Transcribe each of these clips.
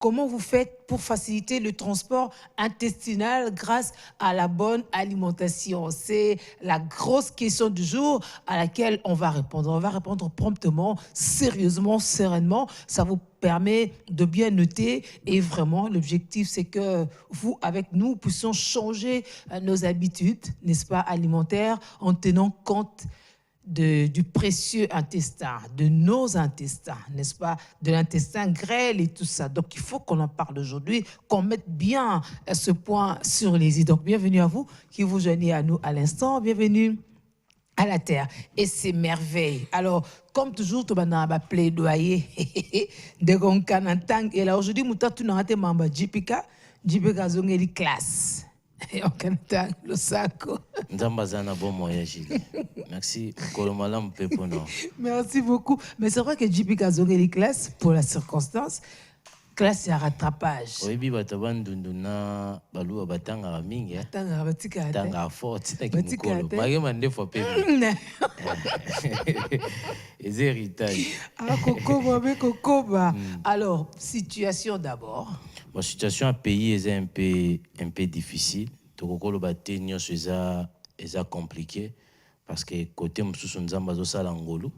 Comment vous faites pour faciliter le transport intestinal grâce à la bonne alimentation? C'est la grosse question du jour à laquelle on va répondre. On va répondre promptement, sérieusement, sereinement. Ça vous permet de bien noter et vraiment l'objectif c'est que vous avec nous puissions changer nos habitudes, n'est-ce pas, alimentaires en tenant compte du précieux intestin, de nos intestins, n'est-ce pas, de l'intestin grêle et tout ça. Donc, il faut qu'on en parle aujourd'hui, qu'on mette bien ce point sur les i. Donc, bienvenue à vous qui vous joignez à nous à l'instant. Bienvenue à la terre et ses merveilles. Alors, comme toujours, tu vas plaidoyer de Gonkanantang. Et là, aujourd'hui, nous avons membre JPK, JPK Zongeli classe. Et on entend le sac. Nzambazana bon moyen, Gilles. Merci. Kolomalam Pepono. Merci beaucoup. Mais c'est vrai que JP Kazogé les classes, pour la circonstance, classe à rattrapage. Oui, bi bataban dunduna balu abatanga ramingi. Tanga batika. Tanga forte. Batika. Marie mande fois pébi. Les héritages. Ah, Kokoba, avec Kokoba. Alors, situation d'abord. La situation à pays est un peu difficile. Tokokolo bate nyos est compliqué parce que côté msusu nzamba zo sala ngolu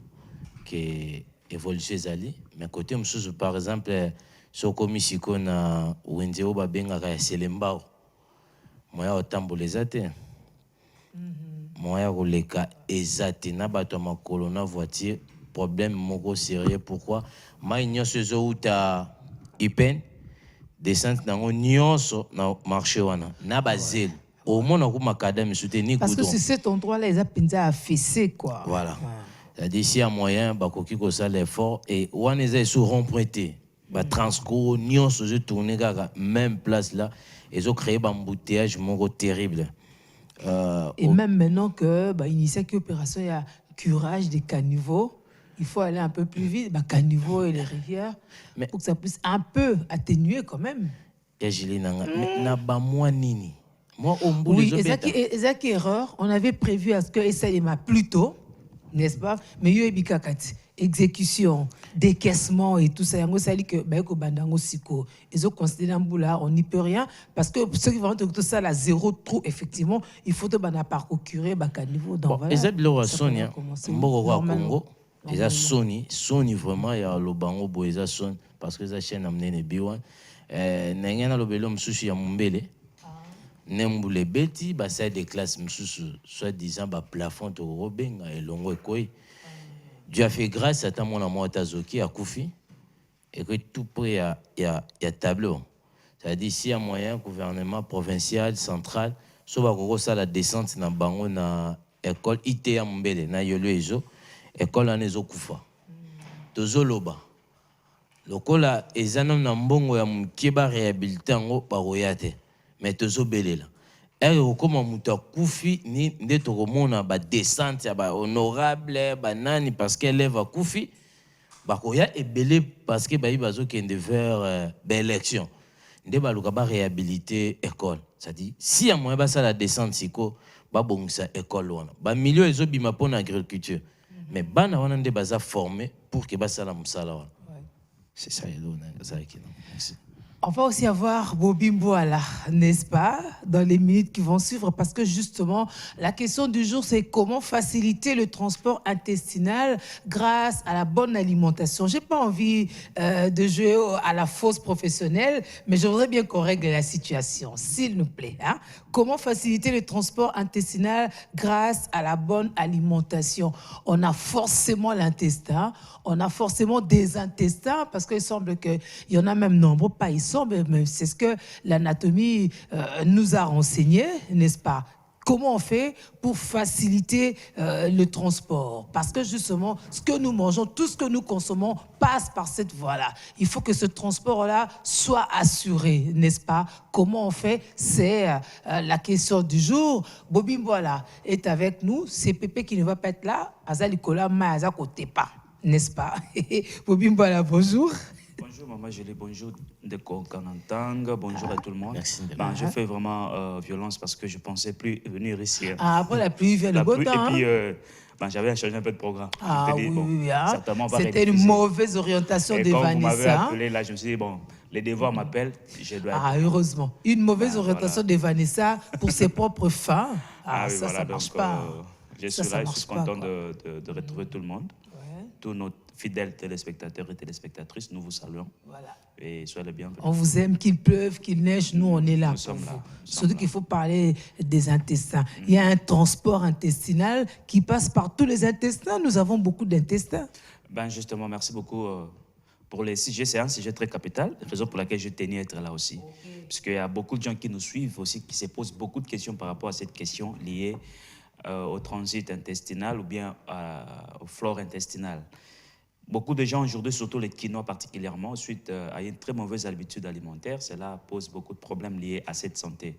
que évolution ezali mais côté msusu par exemple soko misiko na wenze oba benga ka selembao moya otambola ezate moya koleka ezate na bato makolo na voiture problème moko sérieux pourquoi mai nyos zo uta ipen descente nango nyonso na marché wana na bazel au moins on macadam soutenir parce que c'est cet endroit là ils a pinza affaissé quoi voilà c'est-à-dire s'il y a moyen bakoki ko ça l'effort et wana ils sont rempruntés ba transco nyonso je tourner gaga même place là ils ont créé un embouteillage moko terrible et même maintenant que bah initié que opération il y a curage des caniveaux. Il faut aller un peu plus vite, bah, caniveau et les rivières, mais pour que ça puisse un peu atténuer quand même. Oui, exact erreur. On avait prévu à ce que ça démarre plus tôt, n'est-ce pas? Mais il y a eu exécution, décaissement et tout ça. Ils ont considéré un boulot, on n'y peut rien. Parce que ceux qui vont tout ça, la zéro trou, effectivement, il faut que procurer un caniveau. Congo. Eza Sony vraiment ya lobango bo eza Sony parce que eza chaîne amnene biwan nengena lobelo msusu ya mumbele nembule beti ba salle de classe msusu soit disant ba plafond to robenga elongo ekoi Dieu a fait grâce à ta mon amour tazoki a koufi et que tout près ya tableau ça veut dire si y a moyen gouvernement provincial central so ba koko ça la descente na bango na école IT ya mumbele na yolo ezo école en ezokufa tozoloba lokola ezana na mbongo ya mukeba réhabiliter ngo baroyate mais tozobelela okoma muta kufi ni nde tokomona ba descente ya ba honorable ba nani parce qu'elle va kufi bakoya ebele parce que bayi bazokende vers élection nde baluka ba réhabiliter école ça dit si ya moyen basa la descente siko babongisa école wana ba milieu ezobima pona agriculture. Mais bana wana nde baza formé pour que basala musala wana. C'est ça merci. On va aussi avoir Bobby Mboala, n'est-ce pas, dans les minutes qui vont suivre, parce que justement, la question du jour, c'est comment faciliter le transport intestinal grâce à la bonne alimentation. J'ai pas envie de jouer à la fausse professionnelle, mais je voudrais bien qu'on règle la situation, s'il nous plaît. Hein? Comment faciliter le transport intestinal grâce à la bonne alimentation? On a forcément l'intestin, on a forcément des intestins, parce qu'il semble qu'il y en a même nombreux, pas ici. Mais c'est ce que l'anatomie nous a renseigné, n'est-ce pas? Comment on fait pour faciliter le transport? Parce que justement, ce que nous mangeons, tout ce que nous consommons passe par cette voie-là. Il faut que ce transport-là soit assuré, n'est-ce pas? Comment on fait? C'est la question du jour. Bobby Mboala est avec nous. C'est Pépé qui ne va pas être là. Azalikola Maza côté pas, n'est-ce pas? Bobby Mboala, bonjour. Bonjour Maman Julie, bonjour de Kanantang, bonjour à tout le monde. Merci. Je fais vraiment violence parce que je ne pensais plus venir ici. Ah, après la pluie vient le beau temps. Et puis, j'avais changé un peu de programme. Ah oui, bon, oui, hein. Certainement c'était une mauvaise orientation de Vanessa. Quand vous m'avez Vanessa. appelé, là, je me suis dit, bon, Les devoirs m'appellent, je dois être... Ah, heureusement. Une mauvaise orientation voilà. de Vanessa pour ses propres fins. Ah, oui, ça, voilà, ça marche donc, pas. je Ça, suis ça là, je marche suis pas, content quoi. de retrouver tout le monde. Ouais. Tous nos fidèles téléspectateurs et téléspectatrices, nous vous saluons. Voilà. Et soyez les bienvenus. On vous aime, qu'il pleuve, qu'il neige, nous on est là Nous pour sommes vous. là, nous Surtout sommes qu'il là. faut parler des intestins. Il y a un transport intestinal qui passe par tous les intestins. Nous avons beaucoup d'intestins. Ben justement, merci beaucoup pour les sujets. C'est un sujet très capital, raison pour laquelle je tenais à être là aussi. Parce qu'il y a beaucoup de gens qui nous suivent aussi, qui se posent beaucoup de questions par rapport à cette question liée au transit intestinal ou bien au flore intestinale. Beaucoup de gens aujourd'hui, surtout les Quinois particulièrement, suite à une très mauvaise habitude alimentaire, cela pose beaucoup de problèmes liés à cette santé.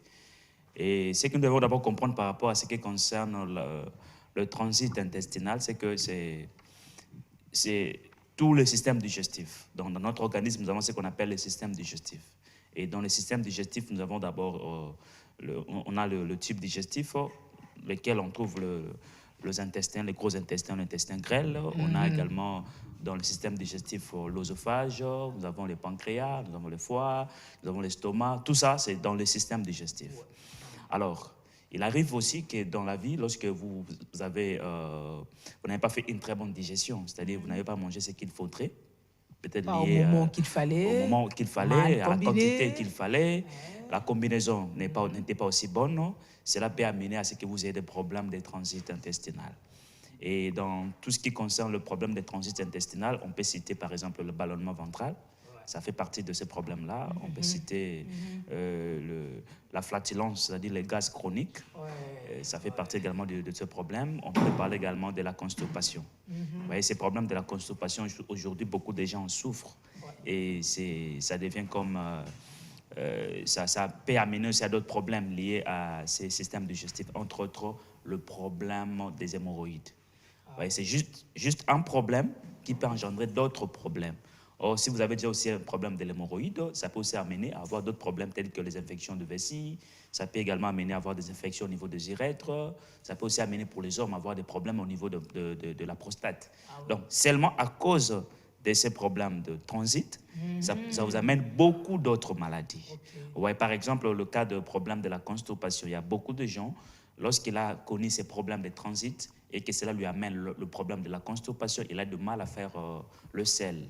Et ce que nous devons d'abord comprendre par rapport à ce qui concerne le transit intestinal, c'est que c'est tout le système digestif. Donc, dans notre organisme, nous avons ce qu'on appelle le système digestif. Et dans le système digestif, nous avons d'abord on a le tube digestif, lequel on trouve les intestins, les gros intestins, l'intestin grêle. On a également dans le système digestif l'œsophage, nous avons le pancréas, nous avons le foie, nous avons l'estomac. Tout ça, c'est dans le système digestif. Alors, il arrive aussi que dans la vie, lorsque vous n'avez pas fait une très bonne digestion, c'est-à-dire vous n'avez pas mangé ce qu'il faudrait, peut-être lié au moment qu'il fallait, au moment qu'il fallait, à la quantité qu'il fallait, la combinaison n'était pas aussi bonne, non? Cela peut amener à ce que vous ayez des problèmes de transit intestinal. Et dans tout ce qui concerne le problème de transit intestinal, on peut citer par exemple le ballonnement ventral. Ça fait partie de ces problèmes-là. On peut citer la flatulence, c'est-à-dire les gaz chroniques. Ça fait partie également de ce problème. On peut parler également de la constipation. Vous voyez, ces problèmes de la constipation, aujourd'hui, beaucoup de gens en souffrent. Et ça devient comme... ça peut amener aussi à d'autres problèmes liés à ces systèmes digestifs, entre autres le problème des hémorroïdes. Vous voyez, c'est juste un problème qui peut engendrer d'autres problèmes. Or, si vous avez déjà aussi un problème de l'hémorroïde, ça peut aussi amener à avoir d'autres problèmes tels que les infections de vessie, ça peut également amener à avoir des infections au niveau des urètres, ça peut aussi amener pour les hommes à avoir des problèmes au niveau de la prostate. Donc, seulement à cause de ces problèmes de transit, ça vous amène beaucoup d'autres maladies. Ouais, par exemple, le cas de problème de la constipation, il y a beaucoup de gens, lorsqu'il a connu ces problèmes de transit et que cela lui amène le problème de la constipation, il a du mal à faire le sel.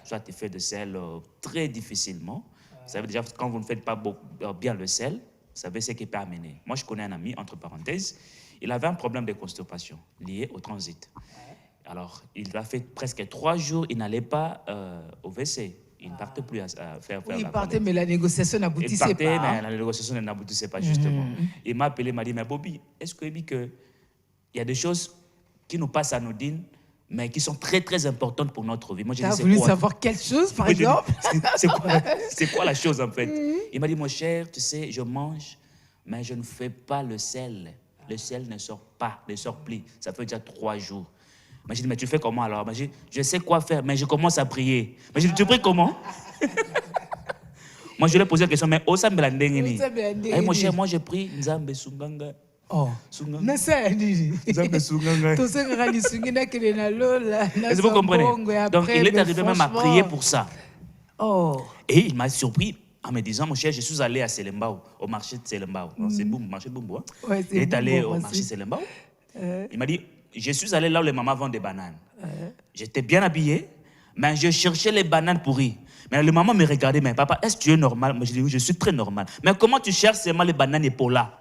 Soit il fait le sel très difficilement. Ça veut dire que quand vous ne faites pas bien le sel, vous savez ce qu'il peut amener. Moi, je connais un ami, entre parenthèses, il avait un problème de constipation lié au transit. Alors, il a fait presque 3 jours, il n'allait pas au WC. Il ne partait plus à faire Oui, il la partait, toilette. mais la négociation n'aboutissait Il partait, pas. mais la négociation n'aboutissait pas, justement. Il m'a appelé, il m'a dit, mais Bobby, est-ce que il y a des choses qui nous passent à nos dînes, mais qui sont très, très importantes pour notre vie? Moi, j'ai Tu dit, as c'est voulu quoi? savoir quelque chose, par Moi, j'ai dit, exemple? c'est quoi la chose, en fait? Il m'a dit, mon cher, tu sais, je mange, mais je ne fais pas le sel. Le sel ne sort pas, ne sort plus. Ça fait déjà 3 jours. Moi, j'ai dit, mais tu fais comment alors? Moi, j'ai dit, je sais quoi faire, mais je commence à prier. Moi, j'ai dit, tu pries comment? Moi, je lui ai posé la question, mais ça me l'a ndengeni. Mon cher, moi, je prie, Nzambe Sunganga. Oh, Nzambe Sunganga. Est-ce que vous comprenez? Donc, il est arrivé même à prier pour ça. Oh. Et il m'a surpris en me disant, mon cher, je suis allé à Selembao, au marché de Selembao. C'est le marché de Bumbo. Hein? Ouais, il est allé au aussi. marché de Selembao. Il m'a dit, je suis allé là où les mamans vendent des bananes. J'étais bien habillé, mais je cherchais les bananes pourries. Mais le maman me regardait, mais papa, est-ce que tu es normal? Moi, je dis, oui, je suis très normal. Mais comment tu cherches seulement les bananes et là?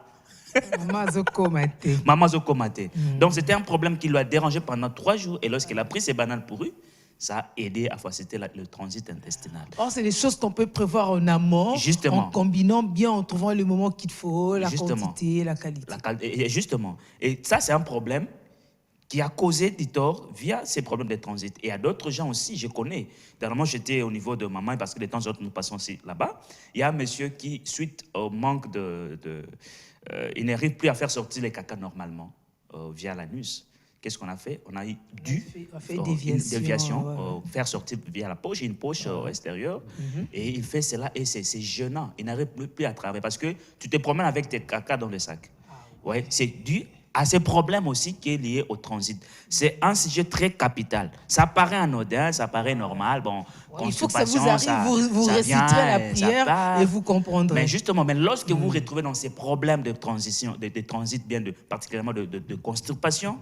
Maman Zokomate. Donc, c'était un problème qui lui a dérangé pendant 3 jours. Et lorsqu'il a pris ses bananes pourries, ça a aidé à faciliter le transit intestinal. Or, c'est des choses qu'on peut prévoir en amont, justement, en combinant bien, en trouvant le moment qu'il faut, la justement, quantité, la qualité. Et justement. Et ça, c'est un problème qui a causé du tort via ces problèmes de transit. Et à d'autres gens aussi, je connais. Dernièrement, j'étais au niveau de maman, parce que de temps en temps, nous passons aussi là-bas. Il y a un monsieur qui, suite au manque il n'arrive plus à faire sortir les caca normalement via l'anus. Qu'est-ce qu'on a fait? On a dû une déviation, faire sortir via la poche, une poche extérieure. Et il fait cela et c'est gênant. Il n'arrive plus à travailler parce que tu te promènes avec tes caca dans le sac. Ouais, c'est dû à ces problèmes aussi qui est lié au transit. C'est un sujet très capital. Ça paraît anodin, ça paraît normal. Bon, il faut que ça vous arrive, vous réciterez la prière et vous comprendrez. Mais justement, lorsque vous retrouvez dans ces problèmes de transition, de transit, particulièrement de constipation,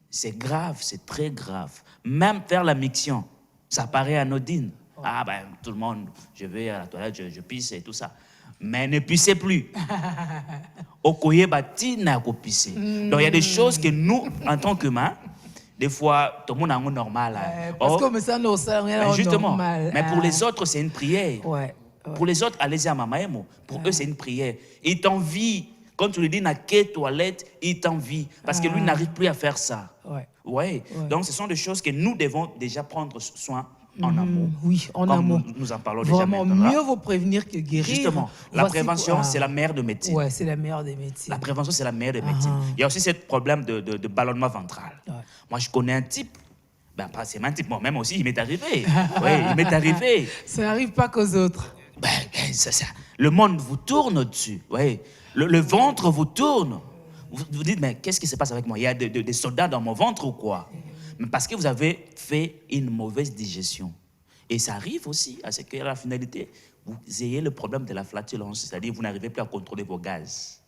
c'est grave, c'est très grave. Même faire la miction, ça paraît anodine. Ah ben, tout le monde, je vais à la toilette, je pisse et tout ça. Mais ne pissez plus. Okoye bati na ko pisser. Donc il y a des choses que nous, en tant qu'humains, des fois, tout le monde a un normal. Parce que ça, nous, justement, normal. Mais pour les autres, c'est une prière. Ouais. Pour les autres, allez-y à Mamaemo. Pour eux, c'est une prière. Ils t'envient. Quand tu lui dis n'a quelle toilette, il t'envie. Parce que lui n'arrive plus à faire ça. Ouais. Donc, ce sont des choses que nous devons déjà prendre soin en amour. Oui, en amour. Nous en parlons déjà vraiment, maintenant. Mieux vaut prévenir que guérir. Justement, la prévention, c'est la meilleure de médecine. Ouais, c'est la meilleure des médecines. La prévention, c'est la meilleure des médecines. Il y a aussi ce problème de ballonnement ventral. Moi, je connais un type. Ben, pas c'est un type, moi-même aussi, il m'est arrivé. Oui, il m'est arrivé. Ça n'arrive pas qu'aux autres. Le monde vous tourne au-dessus. Oui. Le ventre vous tourne. Vous dites, mais qu'est-ce qui se passe avec moi? Il y a des soldats dans mon ventre ou quoi? Mais parce que vous avez fait une mauvaise digestion. Et ça arrive aussi à ce que la finalité, vous ayez le problème de la flatulence, c'est-à-dire vous n'arrivez plus à contrôler vos gaz.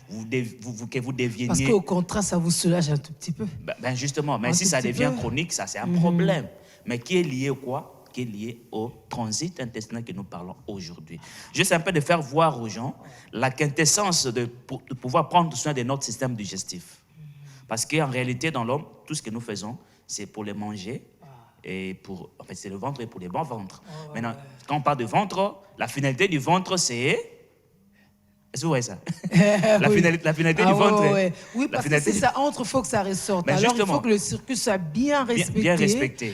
Que vous devieniez... Parce qu'au contraire, ça vous soulage un tout petit peu. Ben justement, mais si ça devient chronique, ça c'est un problème. Mais qui est lié au quoi? Qui est lié au transit intestinal que nous parlons aujourd'hui. Juste un peu de faire voir aux gens la quintessence de pouvoir prendre soin de notre système digestif. Parce qu'en réalité, dans l'homme, tout ce que nous faisons, c'est pour les manger. Et en fait, c'est le ventre et pour les bons ventres. Maintenant, quand on parle de ventre, la finalité du ventre, c'est... Est-ce que vous voyez ça? La finalité du ventre. Oui, parce que si ça entre, il faut que ça ressorte. Mais alors, il faut que le circuit soit bien respecté. Bien respecté.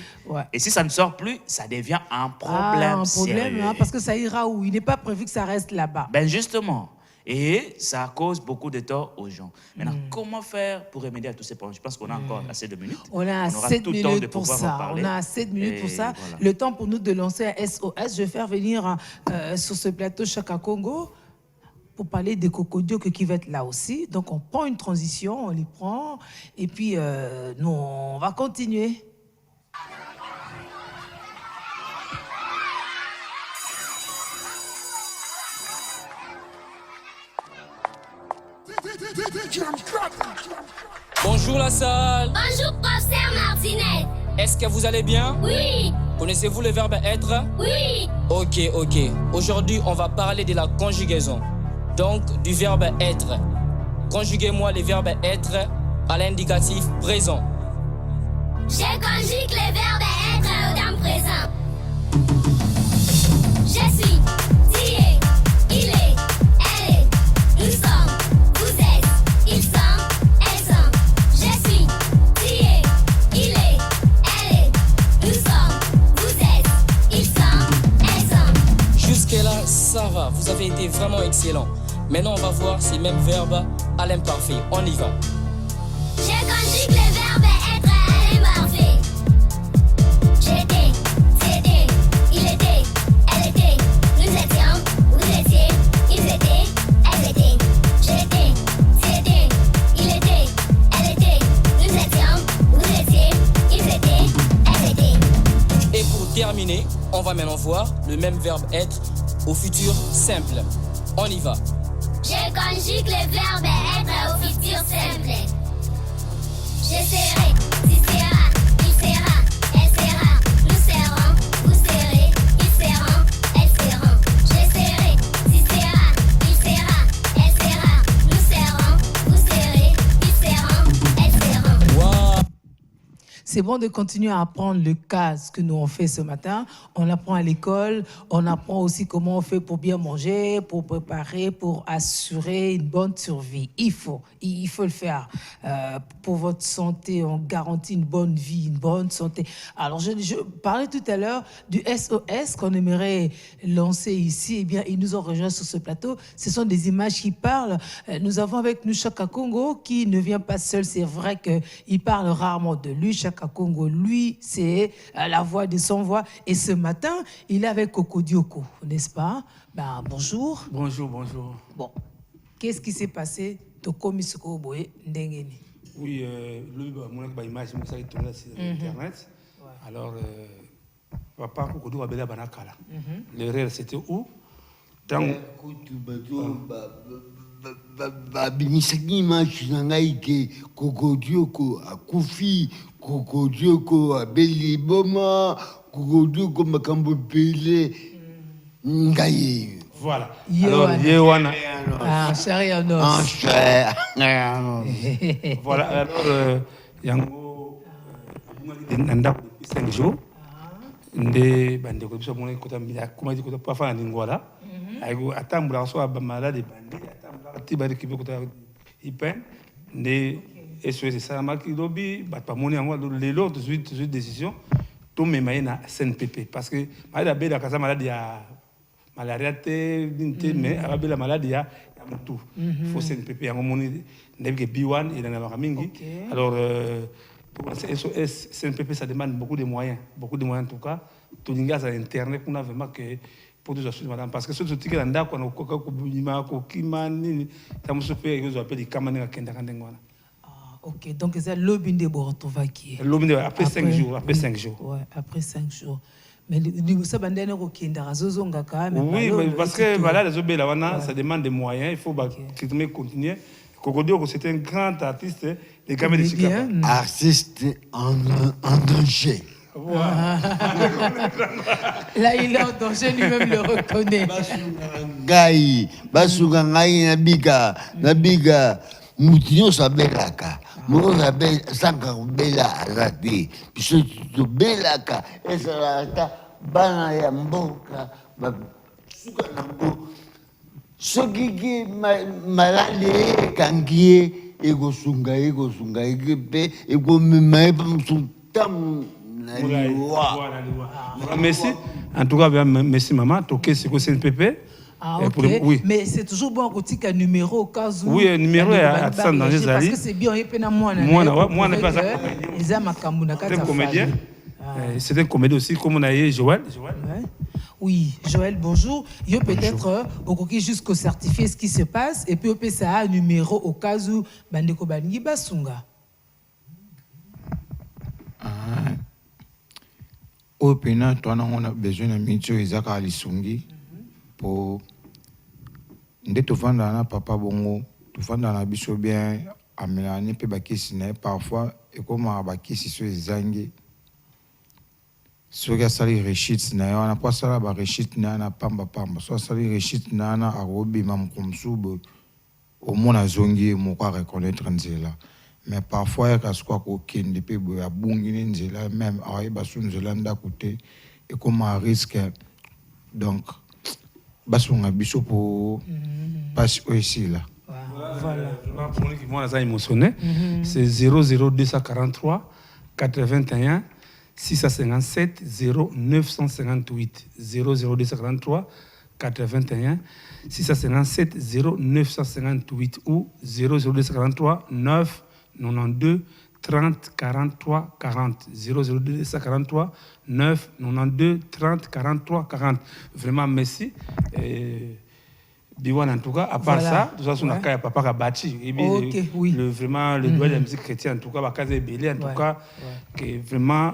Et si ça ne sort plus, ça devient un problème sérieux. Parce que ça ira où? Il n'est pas prévu que ça reste là-bas. Ben justement. Et ça cause beaucoup de tort aux gens. Maintenant, comment faire pour remédier à tous ces problèmes? Je pense qu'on a encore assez de minutes. On a 7 minutes pour ça. On a 7 minutes pour ça. Voilà. Le temps pour nous de lancer un SOS. Je vais faire venir sur ce plateau Chaka Congo pour parler des cocodioques qui va être là aussi. Donc, on prend une transition, on les prend. Et puis, nous, on va continuer. Bonjour la salle. Bonjour professeur Martinet. Est-ce que vous allez bien? Oui. Connaissez-vous le verbe être? Oui. Ok. Aujourd'hui, on va parler de la conjugaison. Donc, du verbe être. Conjuguez-moi le verbe être à l'indicatif présent. Je conjugue le verbe être au temps présent. Je suis, tu es, il est, elle est, nous sommes, vous êtes, ils sont, elles sont. Je suis, tu es, il est, elle est, nous sommes, vous êtes, ils sont, elles sont. Jusque-là, ça va. Vous avez été vraiment excellent. Maintenant, on va voir ces mêmes verbes à l'imparfait. On y va. Je conjugue le verbe être à l'imparfait. J'étais, c'était, il était, elle était, nous étions, vous étiez, ils étaient, elles étaient. J'étais, c'était, il était, elle était, nous étions, vous étiez, ils étaient, elles étaient. Et pour terminer, on va maintenant voir le même verbe être au futur simple. On y va. Je conjugue le verbe être au futur simple. Je serai, tu seras, il sera, elle sera, nous serons, vous serez, ils seront, elles seront. Je serai, tu seras, il sera, elle sera, nous serons, vous serez, ils seront, elles seront. Wow. C'est bon de continuer à apprendre le cas, ce que nous on fait ce matin. On apprend à l'école, on apprend aussi comment on fait pour bien manger, pour préparer, pour assurer une bonne survie. Il faut le faire. Pour votre santé, on garantit une bonne vie, une bonne santé. Alors, je parlais tout à l'heure du SOS qu'on aimerait lancer ici. Eh bien, ils nous ont rejoints sur ce plateau. Ce sont des images qui parlent. Nous avons avec nous Chaka Congo qui ne vient pas seul. C'est vrai qu'il parle rarement de lui. Chaka Congo, lui, c'est la voix de son voix. Et ce matin, il est avec Cocodioko, n'est-ce pas? Ben, bonjour. Bonjour. Bon, qu'est-ce qui s'est passé tokomi sikoyo boye ndenge ni. Oui, le image ça est tourné sur internet. Alors papa Kokodou a bela banakala. L'erreur c'était où? Tant babimisaki image na ngai ke Kokodioko akufi, Kokodioko abeli boma, Kokodioko makambo ebele ngai. Voilà. Alors Yewana Chéri en os. Voilà, alors yango nanda depuis 5 jours. Nde bande ko biso mona kota mbila kuma diko pa fa ndingwala. Aigo atambula so ba malade bande atambula tibari kibe kota ipen nde SOS ça maki lobi ba pa moni yango lelo tout de suite décision to memaye na SNPP parce que malade bela kaza malade ya malaria te mais abela malade ya mutu faut SNPP yango moni ndebike B1 il en a mingi alors pour SOS SNPP ça demande beaucoup de moyens en tout cas tout l'ingaz à internet on a vraiment que pour tous assurer madame parce que ce truc là ndako na koka ko bima ko kimani tamu super ils appellent les kamani ka kenda kandengwana. OK, donc c'est l'obinde bortovaki. L'obinde après 5 jours, Ouais, après 5 jours. Mais ça bandene ko kenda razozonga ka même. Oui, parce que voilà les obé là ça demande des moyens, il faut continuer. Kokodio c'est un grand artiste, les caméras de Chicago. Artiste en danger. Voilà. Là, il est en danger, lui-même le reconnaît. Basuga ngai na biga mutinyo sabelaka. Moko sabe sanga bela azati. Biso to belaka esalata bana ya mboka basuka nango. Soki ki malade kangie egosunga pe egomema pa musutam. Merci. En tout cas, merci maman. Toké c'est quoi CNPP? Okay. Oui. Mais c'est toujours bon qu'on ait un numéro au cas où. Oui, un numéro à danger. Parce que c'est bien, il y a moi n'est pas ça. Comédien. C'est un comédien aussi, comme on a eu Joël. Oui, Joël, bonjour. Il y a peut-être au coquille jusqu'au certifié ce qui se passe et puis on peut ça un numéro au cas où Bandeko Bangi Basunga. Au Pénin, on a besoin de métier Isaac Alisungi pour nous vendre papa bongo, tout vendre na biso bien, amener pe bakisi na parfois et comme bakisi sur zangi. Soit sali rechit na on a pas sala ba rechit na pamba soit sali rechit na arobi mam comme sub au mona zongi mo kwa reconnaître nzela. Mais parfois, il y a des pays qui ont même à côté et comme un risque. Donc, il pour passer ici. Voilà. Moi, ça émotionné. C'est 00243 81 657 0958. 00243 81 657 0958 ou 00243 9 92 30 43 40 002 43 9 92 30 43 40. Vraiment merci. Biwan en tout cas, à part ça, tout ça, on a qu'à papa a bâti. Vraiment le doigt de la musique chrétienne en tout cas, la case est belle en tout cas, que vraiment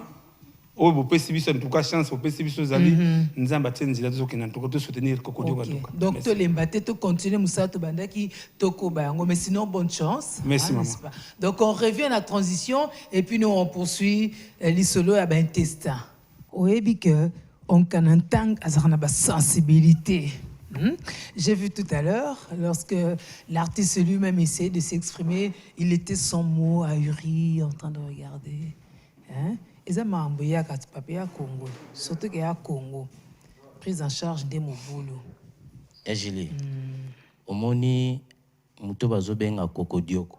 oh vous pouvez en tout cas chance vous pouvez aux amis nous avons bâti nzila zo en tout cas soutenir Kokodio en tout cas. Donc to lembaté to continuer musato bandaki toko bango mais sinon bonne chance. Merci maman. Donc on revient à la transition et puis nous on poursuit l'isolo à ben testin. Oyebi que on kan entang azarna ba sensibilité. J'ai vu tout à l'heure, lorsque l'artiste lui-même essayait de s'exprimer, il était sans mots, ahuri, en train de regarder. Et ça m'a envoyé à Congo, surtout qu'il y a Congo, prise en charge des mouvements. Et Julie, au moni, muto bazobenga Kokodioko.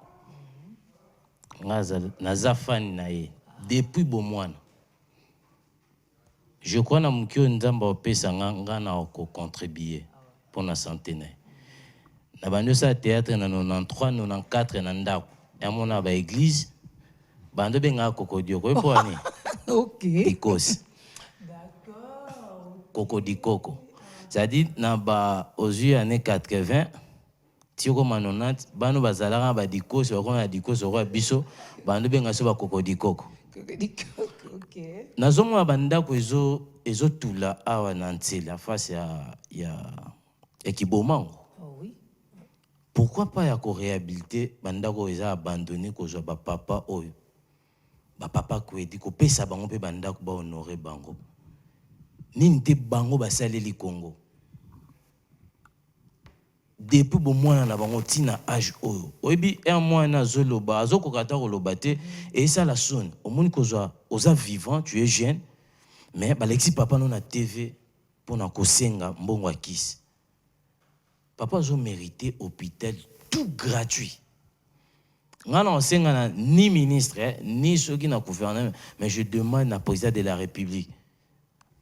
Naza fan nae depuis Bomwana. Je crois na mukio nzamba opesa nga na ko contribuer pour la santé. Na bando sa théâtre na 93 94 na ndako. Ya mona ba église bando benga Kokodioko pour ani. OK. Dikos. D'accord. Kokodikoko. Ça dit na ba aux yeux années 80 Tiko manonat, bano bazalaka ba dikos, bakona dikos roi biso, bando benga so ba kokodikoko. Ok. Nazomona bandako ezo tula awa na Ntsela face ya Kibomango. Oh oui. Pourquoi pas ya ko réhabiliter bandako eza abandonné kozwa ba papa oyo. Ba papa kwedi ko pesa bango pe bandako ba honorer bango. Nini te bango basaleli Congo. Depuis bon mois na bango tina âge oyo. Oyebi un mois na zoloba azokokata koloba te et ça la sonne. Omoni kozwa oza vivant, tu es jeune mais balexi papa non na TV pour na kosenga mbongo akisi. Papa a mérité hôpital tout gratuit. Ngana osenga na ni ministre ni ceux qui na gouvernement mais je demande à président de la République.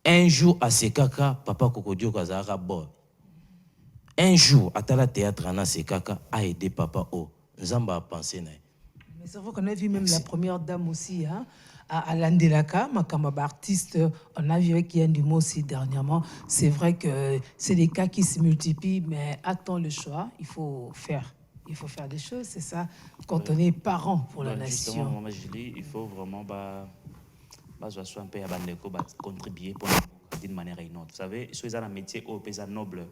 Un jour à Sekaka papa Kokodio kazaka bon. Un jour, à la théâtre, a aidé papa O. Nzamba a pensé. Mais c'est vrai qu'on a vu même la première dame aussi, hein, à Landelaka, Makamba artiste, on a vu avec Yann Dumont aussi dernièrement. C'est vrai que c'est des cas qui se multiplient, mais attends le choix, il faut faire des choses, c'est ça, quand on est parent pour la nation. Justement, Maman Julie, il faut vraiment un peu contribuer d'une manière ou d'une autre. Vous savez, sur un métier au pays noble,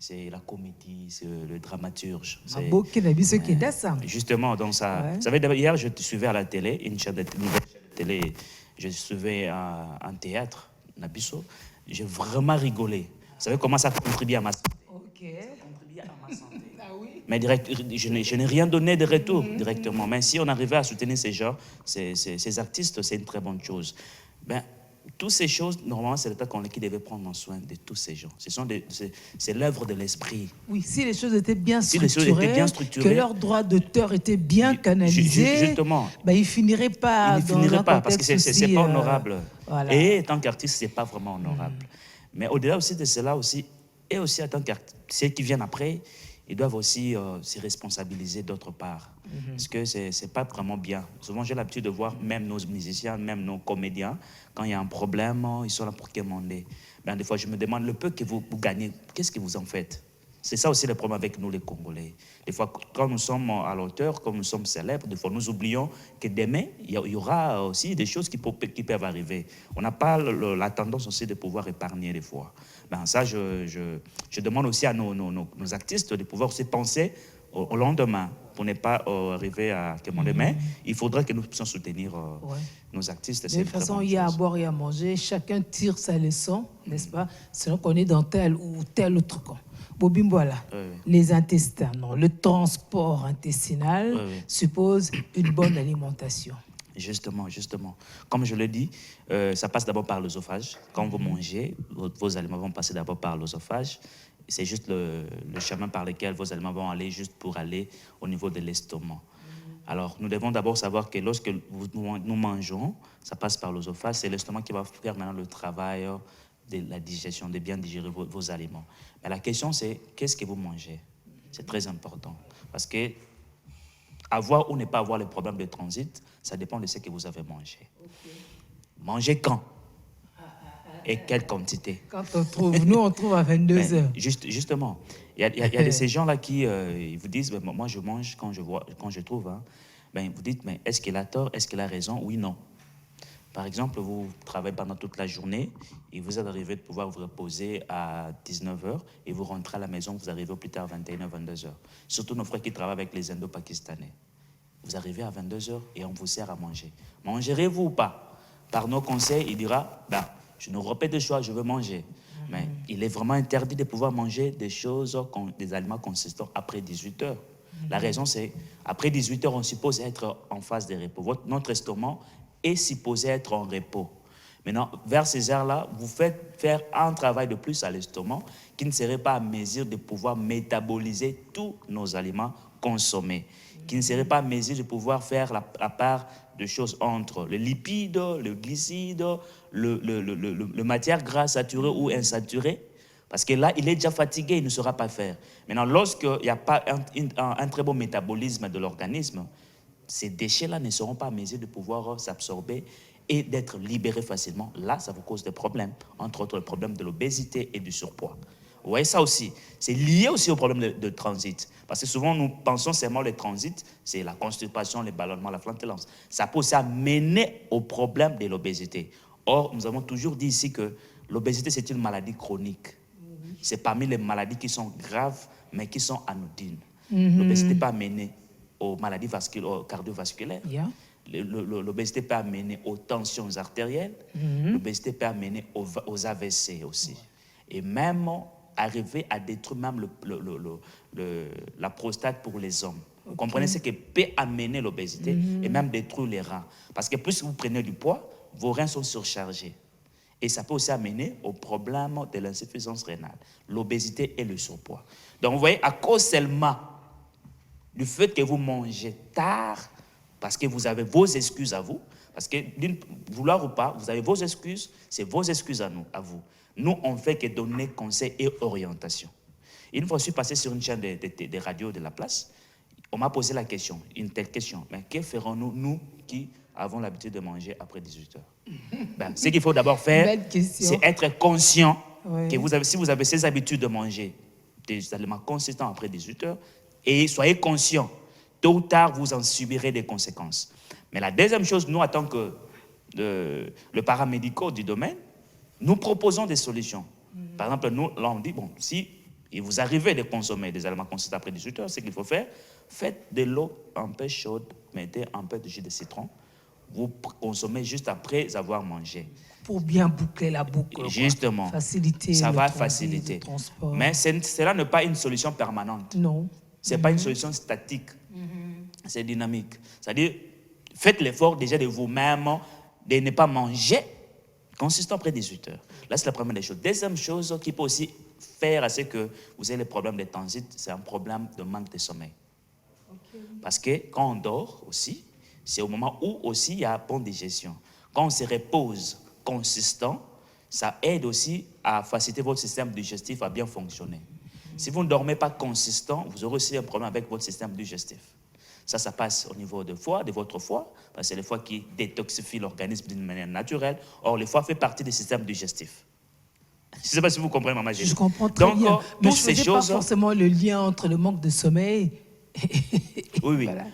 c'est la comédie, c'est le dramaturge. Justement, donc ça. Ouais. Vous savez, hier, je te suivais à la télé, une chaîne de télé, je suivais un théâtre, Nabiso. J'ai vraiment rigolé. Vous savez comment ça contribue à ma santé? Ok. Ça contribue à ma santé. Ah oui? Mais je n'ai rien donné de retour directement. Mais si on arrivait à soutenir ces gens, ces artistes, c'est une très bonne chose. Ben, toutes ces choses, normalement, c'est l'État qui devait prendre en soin de tous ces gens. C'est l'œuvre de l'esprit. Oui, si les choses étaient bien structurées, que leurs droits d'auteur étaient bien canalisés, justement, ben, ils ne finiraient pas parce que c'est pas honorable. Voilà. Et en tant qu'artiste, c'est pas vraiment honorable. Mais au-delà aussi de cela aussi, et aussi en tant qu'artiste, ceux qui viennent après, ils doivent aussi se responsabiliser d'autre part. Parce que c'est pas vraiment bien. Souvent, j'ai l'habitude de voir même nos musiciens, même nos comédiens, quand il y a un problème, ils sont là pour commander. Ben, des fois, je me demande, le peu que vous gagnez, qu'est-ce que vous en faites? C'est ça aussi le problème avec nous, les Congolais. Des fois, quand nous sommes à l'auteur, quand nous sommes célèbres, des fois, nous oublions que demain, il y aura aussi des choses qui peuvent arriver. On n'a pas la tendance aussi de pouvoir épargner des fois. Ben, ça, je demande aussi à nos artistes de pouvoir aussi penser au lendemain pour ne pas arriver à commander. Mais il faudrait que nous puissions soutenir nos artistes. De toute façon, il y a à boire et à manger. Chacun tire sa leçon, n'est-ce pas? Sinon qu'on est dans tel ou tel autre camp. Bobimboala, les intestins, non, le transport intestinal suppose une bonne alimentation. Justement. Comme je l'ai dit, ça passe d'abord par l'œsophage. Quand vous mangez, vos aliments vont passer d'abord par l'œsophage. C'est juste le chemin par lequel vos aliments vont aller, juste pour aller au niveau de l'estomac. Alors, nous devons d'abord savoir que lorsque nous mangeons, ça passe par l'œsophage. C'est l'estomac qui va faire maintenant le travail de la digestion, de bien digérer vos aliments. Mais la question, c'est qu'est-ce que vous mangez? C'est très important. Parce que avoir ou ne pas avoir les problèmes de transit, ça dépend de ce que vous avez mangé. Okay. Mangez quand? Et quelle quantité? Quand on trouve, nous on trouve à 22 heures. Justement, il y a de ces gens-là qui ils vous disent, ben, moi je mange quand je trouve. Hein. Ben, vous dites, mais est-ce qu'il a tort? Est-ce qu'il a raison? Oui, non. Par exemple, vous travaillez pendant toute la journée et vous êtes arrivé de pouvoir vous reposer à 19h et vous rentrez à la maison, vous arrivez au plus tard à 21h, 22h. Surtout nos frères qui travaillent avec les Indo-Pakistanais. Vous arrivez à 22h et on vous sert à manger. Mangerez-vous ou pas? Par nos conseils, il dira, ben, je n'aurai pas de choix, je veux manger. Mais il est vraiment interdit de pouvoir manger des choses, des aliments consistants après 18h. La raison, c'est après 18h, on suppose être en phase de repos. Notre estomac est supposé être en repos. Maintenant, vers ces heures-là, vous faites faire un travail de plus à l'estomac qui ne serait pas à mesure de pouvoir métaboliser tous nos aliments consommés, qui ne serait pas à mesure de pouvoir faire la part de choses entre le lipide, le glucide, le matière grasse saturée ou insaturée, parce que là, il est déjà fatigué, il ne saura pas faire. Maintenant, lorsqu'il n'y a pas un très bon métabolisme de l'organisme, ces déchets-là ne seront pas à mesure de pouvoir s'absorber et d'être libérés facilement. Là, ça vous cause des problèmes, entre autres le problème de l'obésité et du surpoids. Vous voyez ça aussi. C'est lié aussi au problème de transit. Parce que souvent, nous pensons seulement le transit, c'est la constipation, les ballonnements, la flatulence. Ça peut aussi amener au problème de l'obésité. Or, nous avons toujours dit ici que l'obésité, c'est une maladie chronique. C'est parmi les maladies qui sont graves, mais qui sont anodines. L'obésité peut amener aux maladies cardiovasculaires. L'obésité peut amener aux tensions artérielles. L'obésité peut amener aux AVC aussi. Et même arriver à détruire même la prostate pour les hommes. Vous comprenez ce que peut amener l'obésité et même détruire les reins. Parce que plus vous prenez du poids, vos reins sont surchargés. Et ça peut aussi amener au problème de l'insuffisance rénale, l'obésité et le surpoids. Donc vous voyez, à cause seulement du fait que vous mangez tard, parce que vous avez vos excuses à vous, parce que vouloir ou pas, vous avez vos excuses, c'est vos excuses à vous. Nous, on ne fait que donner conseils et orientation. Une fois, je suis passé sur une chaîne de radio de la place, on m'a posé la question, une telle question, mais que ferons-nous, nous qui avons l'habitude de manger après 18 heures? Ce qu'il faut d'abord faire, c'est être conscient que si vous avez ces habitudes de manger des aliments consistants après 18 heures, et soyez conscient, tôt ou tard, vous en subirez des conséquences. Mais la deuxième chose, nous, en tant que le paramédical du domaine, nous proposons des solutions. Par exemple, nous, là, on dit, bon, si vous arrivez de consommer des aliments consistants après 18 heures, ce qu'il faut faire, faites de l'eau un peu chaude, mettez un peu de jus de citron, vous consommez juste après avoir mangé. Pour bien boucler la boucle. Justement. Faciliter ça le va transit, faciliter. le transport. Mais cela n'est pas une solution permanente. Non. Ce n'est pas une solution statique. C'est dynamique. C'est-à-dire, faites l'effort déjà de vous-même de ne pas manger consistant après 18 heures. Là, c'est la première des choses. Deuxième chose qui peut aussi faire à ce que vous ayez les problèmes de transit, c'est un problème de manque de sommeil. Parce que quand on dort aussi, c'est au moment où aussi il y a bonne digestion. Quand on se repose consistant, ça aide aussi à faciliter votre système digestif à bien fonctionner. Si vous ne dormez pas consistant, vous aurez aussi un problème avec votre système digestif. Ça passe au niveau de votre foie, parce que c'est le foie qui détoxifie l'organisme d'une manière naturelle. Or, le foie fait partie du système digestif. Je ne sais pas si vous comprenez, Maman Génie. Je comprends très bien. Mais je ne faisais pas forcément le lien entre le manque de sommeil. Oui. Voilà.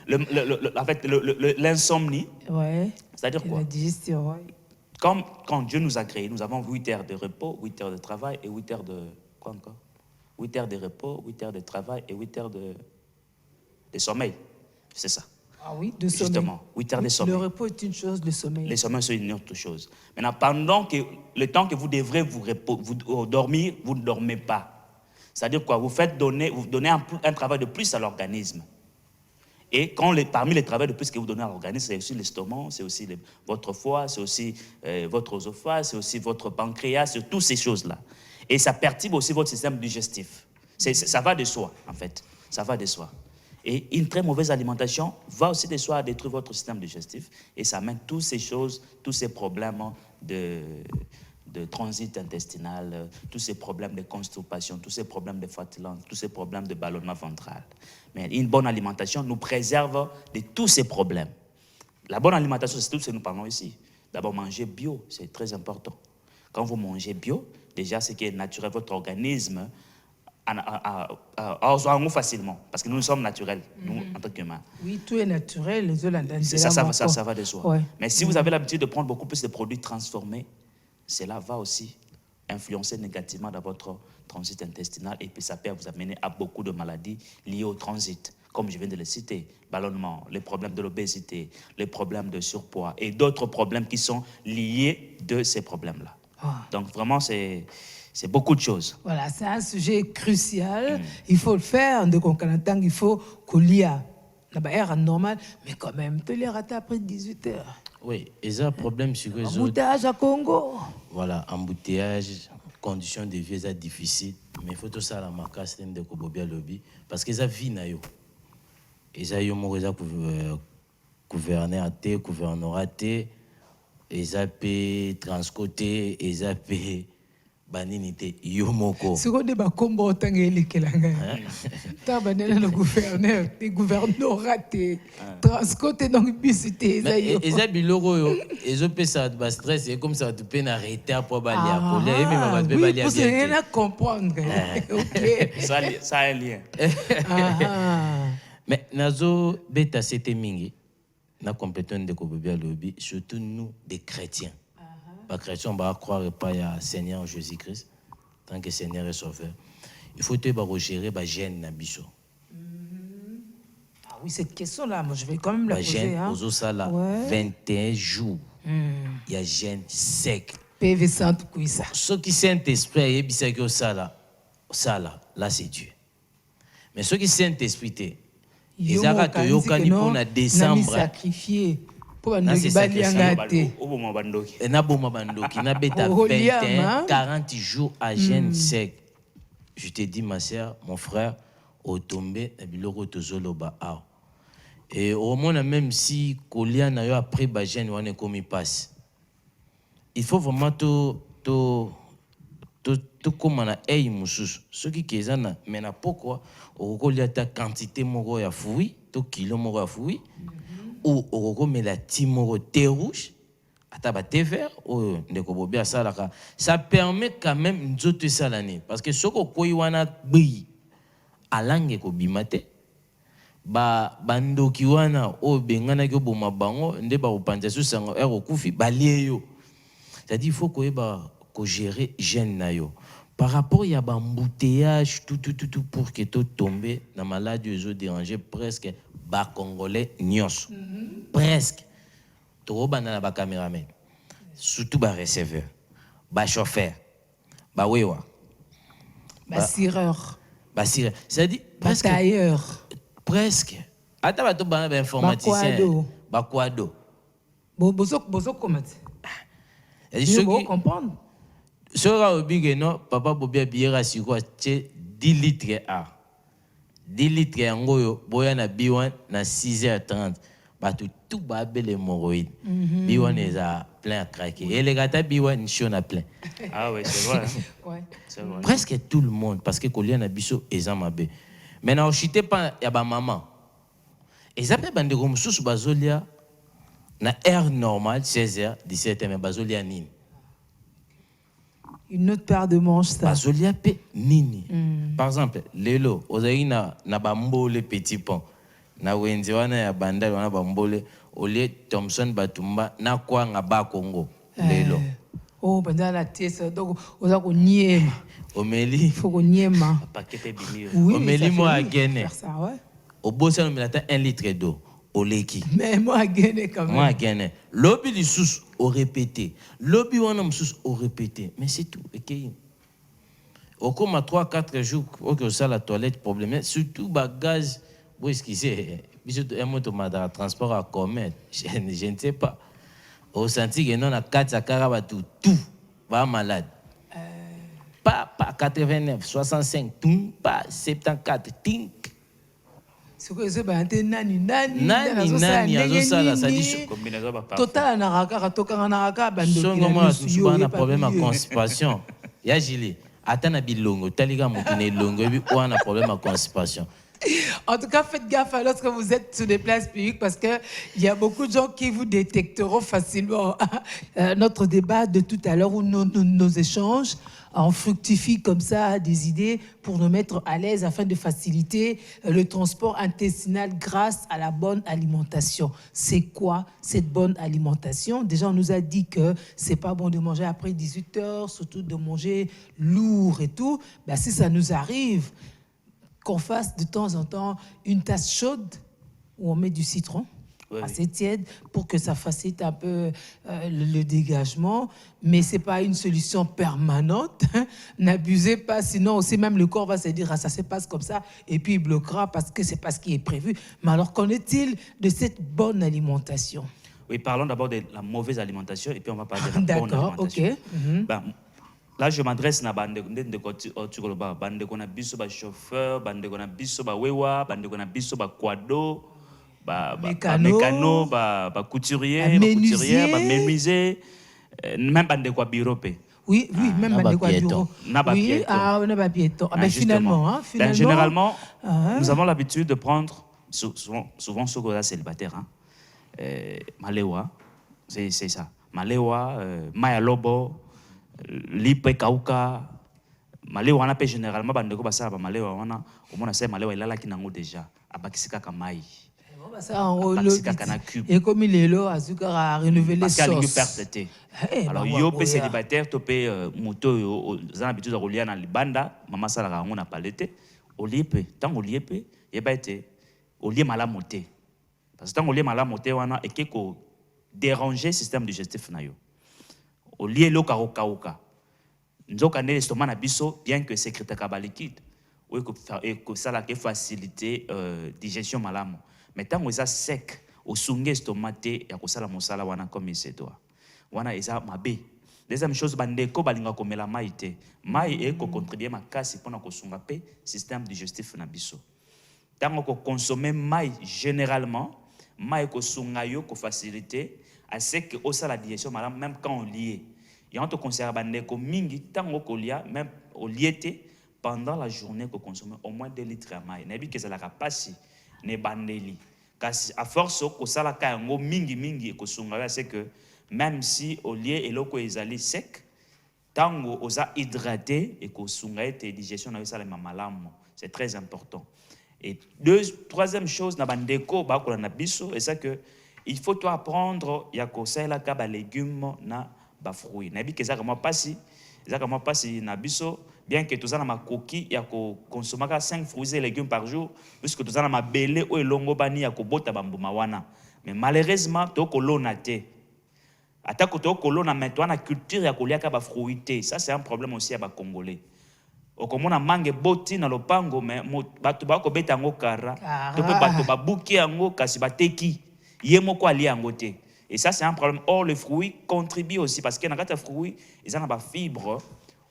En fait, l'insomnie, c'est-à-dire quoi? La digestion, Quand Dieu nous a créés, nous avons 8 heures de repos, 8 heures de travail et 8 heures de... Quoi encore? 8 heures de repos, 8 heures de travail et 8 heures de sommeil. C'est ça. Ah oui, de sommeil. Justement, 8 heures de sommeil. Le repos est une chose, le sommeil. Le sommeil, c'est une autre chose. Maintenant, pendant le temps que vous devrez vous dormir, vous ne dormez pas. C'est-à-dire quoi? Vous donnez un travail de plus à l'organisme. Et parmi les travaux de plus que vous donnez à l'organisme, c'est aussi l'estomac, c'est aussi votre foie, c'est aussi votre œsophage, c'est aussi votre pancréas, c'est toutes ces choses-là. Et ça perturbe aussi votre système digestif. Ça va de soi, en fait. Ça va de soi. Et une très mauvaise alimentation va aussi de soi à détruire votre système digestif. Et ça amène toutes ces choses, tous ces problèmes de transit intestinal, tous ces problèmes de constipation, tous ces problèmes de flatulence, tous ces problèmes de ballonnement ventral. Mais une bonne alimentation nous préserve de tous ces problèmes. La bonne alimentation, c'est tout ce que nous parlons ici. D'abord, manger bio, c'est très important. Quand vous mangez bio, déjà, ce qui est naturel, votre organisme en facilement, parce que nous sommes naturels, nous, en tant qu'humains. Oui, tout est naturel. Ça va de soi. Ouais. Mais si vous avez l'habitude de prendre beaucoup plus de produits transformés, cela va aussi influencer négativement dans votre transit intestinal et puis ça peut vous amener à beaucoup de maladies liées au transit, comme je viens de le citer, ballonnement, les problèmes de l'obésité, les problèmes de surpoids et d'autres problèmes qui sont liés de ces problèmes-là. Donc vraiment, c'est beaucoup de choses. Voilà, c'est un sujet crucial. Il faut le faire. De Concanatang, il faut qu'on lie à la air normal, mais quand même, tu les rater après 18 heures. Oui, et ça, problème sur les autres. Embouteillage à Congo. Voilà, embouteillage, conditions de vie difficiles. Mais il faut tout ça à la marque de Kobobia Lobby. Parce que ça vit na yo. Et ça, yo m'a gouverner à té, gouvernorat té. Et ça peut transcoter, et ça peut banini te yo moko. C'est qu'on est bas combo autant que les kelanga. T'as banane le gouverneur, les gouverneurs ratés, transcoté donc bisité. Eza biloko yo, ezo pesa ba stress et comme ça tu peux arrêter pour baler à coller et même va te baler à bien. Oui, pour rien à comprendre. OK. Ça a un lien. Mais nazo beta c'était mingi. Na complétion de Kobobia lobby, surtout nous des chrétiens. Les chrétiens on va croire pas à Seigneur Jésus-Christ tant que Seigneur est sauveur. Il faut te gérer ba gêne na biso. Ah oui, cette question là, moi je vais quand même la poser Gêne hein. aux sala 21 jours. Il y a gêne sec. PV Sainte Kouissa. Ceux qui Saint-Esprit et bisaki au sala là c'est Dieu. Mais ceux qui Saint-Esprit ils arrêtent yokani pour na décembre sacrifié pour na nous baliangate. Oboma bandoki. Et na boma bandoki na beta 21 40 jours à gêne sec. Je te dis ma sœur, mon frère, au tombé na biloko tozoloba a. Et au moins même si kolia na yo après ba gêne wana komi passe. Il faut vraiment to comme na ei mususu. Ce qui kezana mais na pourquoi okolia ta quantité moko ya fruits, to kilo moko ya fruits ou okoko mela ti moko thé rouge ata ba thé vert ou ndeko bobia salaka. Ça permet quand même nzoto salani parce que soko koyi wana bri alange ko bimate ba bandoki wana o bengana ko boma bango nde ba opanja susango ero kufi balieyo. C'est-à-dire il faut ko gérer gêne na yo. Par rapport à l'embouteillage, tout pour que tu tombes dans la maladie, ils ont dérangé presque les Congolais nyos. Presque. Tu as les caméraman, surtout les receveurs, les chauffeurs, les wewa, les sireurs. C'est-à-dire presque. Tailleurs. Presque. Attends, tu as des informaticiens. Les quado. Bozo comment? Je veux comprendre. Sora obige no papa bobia biera siko che 10 litres a 10 litres ngoyo boya na B1 na 6h30 ba tout ba bel hémorroïde. B1 est à plein à craquer et les gars B1 ni na plein. Ah ouais, c'est vrai. Ouais. C'est vrai. Presque tout le monde parce que kolia na biso ezamabe. Maintenant chité pas ya ba maman. Ezape bande ko mususu bazolia na heure normale 16h 17h mais bazolia nini. Une autre paire de manches, ça. Bazolia pe nini. Par exemple, lelo, ozali na bambole petit pont. Na wenzi wana ya bandali wana bambole, olie Thompson Batumba na kwa nga ba Congo. Lelo. Oh, pendant la tête, donc, on a qu'on niema. Omeli. Faut qu'on niema. Paquet bilio. Oui, Omeli mo a gagné. Ça, ouais. Au bossa no melata 1 litre d'eau. Oleki. Mais moi, à gagner quand même. Moi, à gagner. Lobby du sous au répété. Lobby wana sous au répété. Mais c'est tout. Okay. Au cours de 3-4 jours, ok, ça la toilette, problème. Surtout, gaz, vous excusez, un moto de transport à commettre. Je ne sais pas. Au senti que non, à 4 à 40, tout va malade. Pas 89, 65, tout, pas 74, tink. C'est quoi c'est ben nani azosala ça dit Combinaison ba parfait. total naraka toka naraka bando qui a un problème à constipation ya Gili atana bilongo talika mutune longo et puis on a un problème à constipation. En tout cas, faites gaffe lorsque vous êtes sur des places publiques parce qu'il y a beaucoup de gens qui vous détecteront facilement. Notre débat de tout à l'heure où nos échanges en fructifient comme ça des idées pour nous mettre à l'aise afin de faciliter le transport intestinal grâce à la bonne alimentation. C'est quoi cette bonne alimentation? Déjà, on nous a dit que c'est pas bon de manger après 18h, surtout de manger lourd et tout. Ben, si ça nous arrive, qu'on fasse de temps en temps une tasse chaude où on met du citron assez tiède pour que ça facilite un peu le dégagement. Mais ce n'est pas une solution permanente. N'abusez pas, sinon aussi même le corps va se dire ah, ça se passe comme ça et puis il bloquera parce que ce n'est pas ce qui est prévu. Mais alors qu'en est-il de cette bonne alimentation? Oui, parlons d'abord de la mauvaise alimentation et puis on va parler de la bonne alimentation. D'accord, ok. Ben, là, je m'adresse à bande de biso ba chauffeur, bande de biso ba wewa, bande de biso ba quado, ba mécano, ba couturier, ba couturière, ba menuisier, même bande de birope. Oui, même na bandeko ba ya piéton. bureau. Na ba Oui, piéton. on a pas piéton. Ah, Mais justement. finalement, Généralement, nous avons l'habitude de prendre, souvent ceux qui sont célibataires, Malewa, c'est ça. Malewa, Maya Lobo, Lipe Kauka. Malewa, on appelle généralement, bandeko basa ba Malewa, au moins on sait Malewa il a là qui n'ango déjà, abakisika kamai. ça en haut et comme il est là, à renouveler parce qu'il y a une sauce. perte. Alors yo pe célibataire, to pe moto yo, ils ont l'habitude de rouler dans les banda, maman ça la on a palette. Au lieu pe, tant au lieu pe, il ba été au lieu malamoté. Parce que tant au lieu malamoté wana et que déranger le système digestif na yo. Au lieu lo kaoka. Nzoka ne l'estomac na biso bien que sécrète ka ba liquide. Ou que ça la faciliter digestion malamu. Mais tant que ça sec, au sungé estomate ya ko sala mosala wana comme il se doit. Wana eza mabe. Deuxième chose bandeko balinga komela mai te. Mai e ko contribuer makasi pona ko sunga pe système digestif na biso. Tant ko consommer mai généralement, mai ko sunga yo ko faciliter à ce que au sala digestion malamu même quand on lie. Et on te conserve bandeko mingi tant ko lia même au liete pendant la journée ko consommer au moins 2 litres de mai. Nebi que ça la capacité ne bandeli. Kasi à force ko sala ka yango mingi ko sunga c'est que même si au lieu eloko ezali sec tango oza hydraté et ko sunga ete digestion na sala malamu, c'est très important. Et troisième chose na bandeko ba ko na biso et c'est que il faut toi apprendre ya ko sala ka ba légumes na ba fruits. Na bi ke za kama pasi na biso bien que tous en ma coquille ya ko consommer 5 fruits et légumes par jour puisque tous en ma belé o elongo bani ya ko bota bambuma wana. Mais malheureusement to ko lona te. Ata ko to ko lona maintenant na culture ya ko liaka ba fruité. Ça c'est un problème aussi à ba congolais. Okomona mange boti na lopango mais bato ba ko beta ngo kara. To pe bato ba buki yango kasi bateki. Yemo ko ali yango te. Et ça c'est un problème. Or les fruits contribuent aussi parce que na kata fruits ils ont ba fibres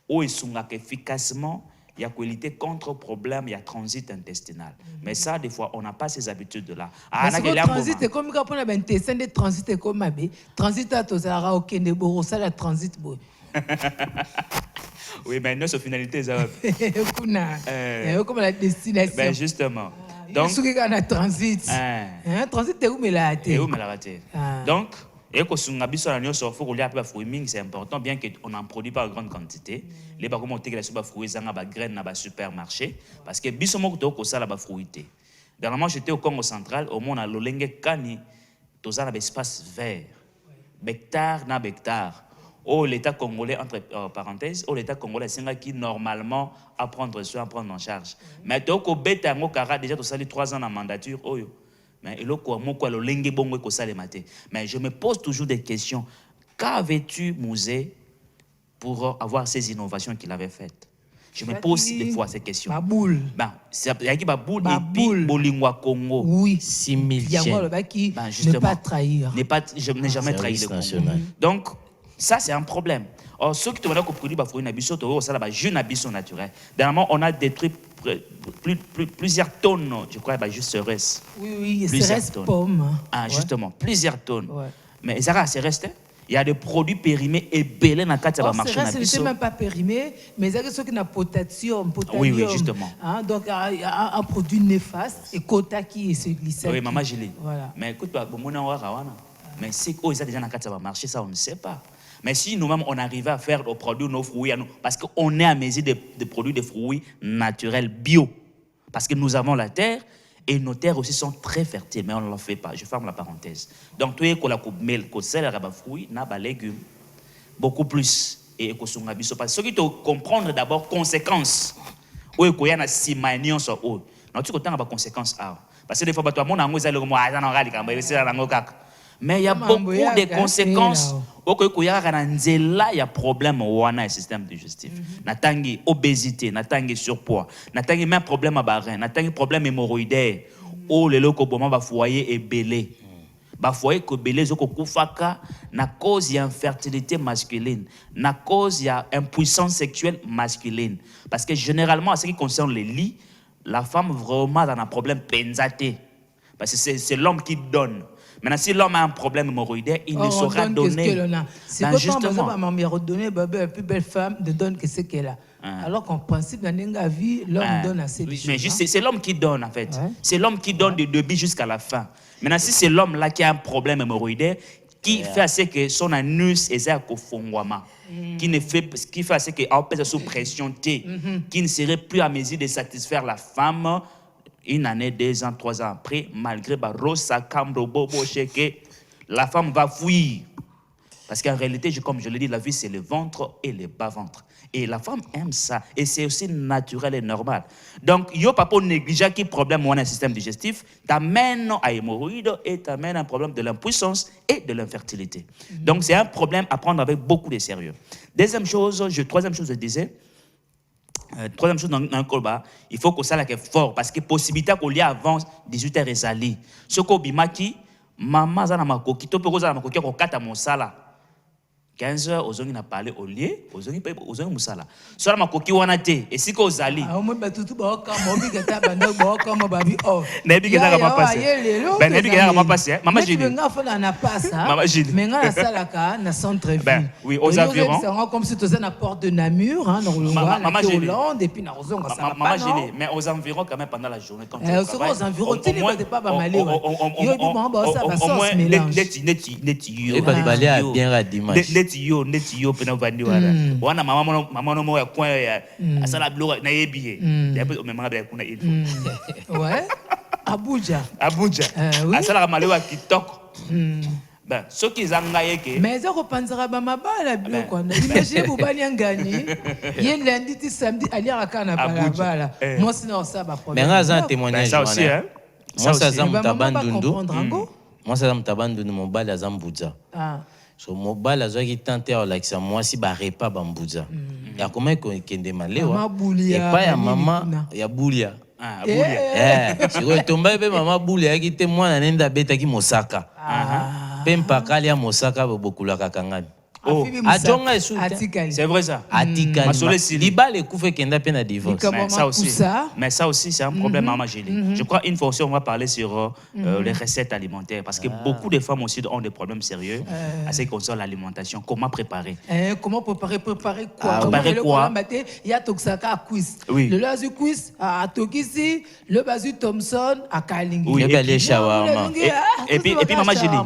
ou ils sont efficacement il y a lutter contre problème, il y a transit intestinal. Mais ça, des fois, on n'a pas ces habitudes-là. Le transit est comme quand on a un intestin de transit est comme transit à Tozara, ok, ne bourreau, ça la transit. Oui, mais nos finalités, ça. Comme la destination. Ben justement. Donc, ce qui a transit. Transit est où me l'a raté. Donc, et que si on a besoin de faut qu'on ait fruits, c'est important, bien qu'on n'en produit pas en grande quantité. Les gens qui ont des fruits, ils ont des graines dans les supermarchés. Parce que si on a des fruits, dernièrement, j'étais au Congo central, au monde, à l'Olenge Kani, tous ont des espaces verts. Hectare na hectare. Oh, l'État congolais, entre parenthèses, oh, l'État congolais, c'est qui normalement à prendre soin, à prendre en charge. Mais tu as déjà 3 ans en mandature. Mais je me pose toujours des questions. Qu'avais-tu, Mouzé, pour avoir ces innovations qu'il avait faites? Je me pose des fois ces questions. Baboul. Il y a qui Baboul et puis Bolingwa Congo. Oui. 6000 jeunes. Ne pas trahir. Je n'ai jamais trahi le Congo. Donc, ça, c'est un problème. Or, ceux qui te vendent produit fruits nabiso, ça là, jus nabiso naturel. Dernièrement, on a détruit plusieurs tonnes, je crois, juste cerises. Oui, cerises pommes. Ah, justement, plusieurs tonnes. Ouais. Mais ça, c'est resté. Il y a des produits périmés et belés dans le cadre de la marché nabiso. Ce n'est même pas périmé, mais il y a ceux qui ont potassium. Oui, justement. Donc, un produit néfaste et quota qui est ce glycème. Oui, maman, je l'ai. Voilà. Mais écoute, mais c'est qu'ils ont déjà dans le cadre de la marché, ça, on ne sait pas. Mais si nous-mêmes, on arrivait à faire nos produits, nos fruits, parce qu'on est à mesure de produire des fruits naturels bio. Parce que nous avons la terre, et nos terres aussi sont très fertiles, mais on ne le fait pas. Je ferme la parenthèse. Donc, tout est qu'on a des fruits, des légumes, beaucoup plus. Et parce que ceux qui doivent comprendre d'abord conséquences. Ou qu'il y a des conséquences. Parce que des fois, mais il y a beaucoup de conséquences. Il y a un problème dans le système digestif. Il y a obésité, il y a surpoids, il y a même problème à barrein, il y a problème hémorroïdaire. Oh, les locaux pour foyer est belé. Foyer que belé zoko kufaka na cause y a infertilité masculine, na cause y a impuissance sexuelle masculine. Parce que généralement, en ce qui concerne les lits, la femme vraiment a un problème penzaté. Parce que c'est l'homme qui donne. Maintenant, si l'homme a un problème hémorroïdaire, il ne saura donner. C'est quand justement, ma mère redonné la plus belle femme de donne que ce qu'elle a. Alors qu'en principe, dans la vie, l'homme donne assez de choses. Mais c'est l'homme qui donne, en fait. C'est l'homme qui donne du début jusqu'à la fin. Maintenant, si c'est l'homme-là qui a un problème hémorroïdaire, qui fait à ce que son anus est à kofongwama, qui fait à ce qu'il est sous pression, qui ne serait plus à mesure de satisfaire la femme 1 année, 2 ans, 3 ans après, malgré Barossa, Cambro, Bobo, Cheke, la femme va fuir. Parce qu'en réalité, comme je l'ai dit, la vie, c'est le ventre et le bas-ventre. Et la femme aime ça. Et c'est aussi naturel et normal. Donc, yo papa négligent qui problème dans un système digestif, t'amène à hémorroïdes et t'amène un problème de l'impuissance et de l'infertilité. Donc, c'est un problème à prendre avec beaucoup de sérieux. Troisième chose, je disais, troisième chose dans un combat, il faut que ça soit fort. Parce que possibilité qu'on lit avant 18h et sali. Ce qu'on bimaki, maman zana makoki, to peko zana makoki ko kata mosala. 15h, aux gens qui n'ont pas parlé au lieu, aux gens qui ont moussala. Soit ma coquille wana te, et si qu'on zali. Ah, moi, tout ba ka mo bi kata bando ba ka mo babi oh. Nebi que ça va passer. Ben nebi que ça va passer. Maman j'ai dit. Mais nga fa na pas ça. Maman j'ai dit. Mais nga na salaka na centre-ville. Ben oui, aux environs. C'est comme si tu étais à porte de Namur hein, dans le Hollande et puis na Rozonga ça. Maman j'ai dit, mais aux environs quand même pendant la journée quand tu travailles. Aux environs, tu ne pas malé. Yo bi mo ba ça ba sauce mélange. Neti yo. Et ba balé à bien à dimanche. Neti yo pena vandi wana. Wana mama no mo ya coin ya asala bloga na yebiye. Depuis même ma kuna info. Ouais. Abuja. Asala malewa kitoko. Ben, ce qui zangaye que mais ça repansera ba mabala bien quoi. Imaginez vous bani ngani. Yen lundi ti samedi ali akana balabala. Moi sinon ça va problème. Mais nga un témoignage ça aussi hein. Moi ça za mutabandundu. Moi ça za mutabandundu mon bal za mbudza. Ah. So mobile azaki tante ya olakisa mwasi ba repas ba mbudza. Ya comment kende malewa. Et pas ya maman ya bulia. Ah bulia. Siko tomba be mama bulia ki te mwana nenda beta ki mosaka. Pempa kali ya mosaka bokulaka kangani. Oh, c'est vrai ça. Libale koufe kenda pe na divorce. Mais ça aussi c'est un problème maman Gélie. Je crois une fois aussi on va parler sur les recettes alimentaires parce que beaucoup de femmes aussi ont des problèmes sérieux à ce qui concerne l'alimentation. Comment préparer? Comment préparer quoi? Préparer quoi? Il y a Toxaka à Quiz. Le lazu Quiz à Tokisi, le basu Thompson à Kalingi. Oui, les shawarma. Et puis maman Gélie,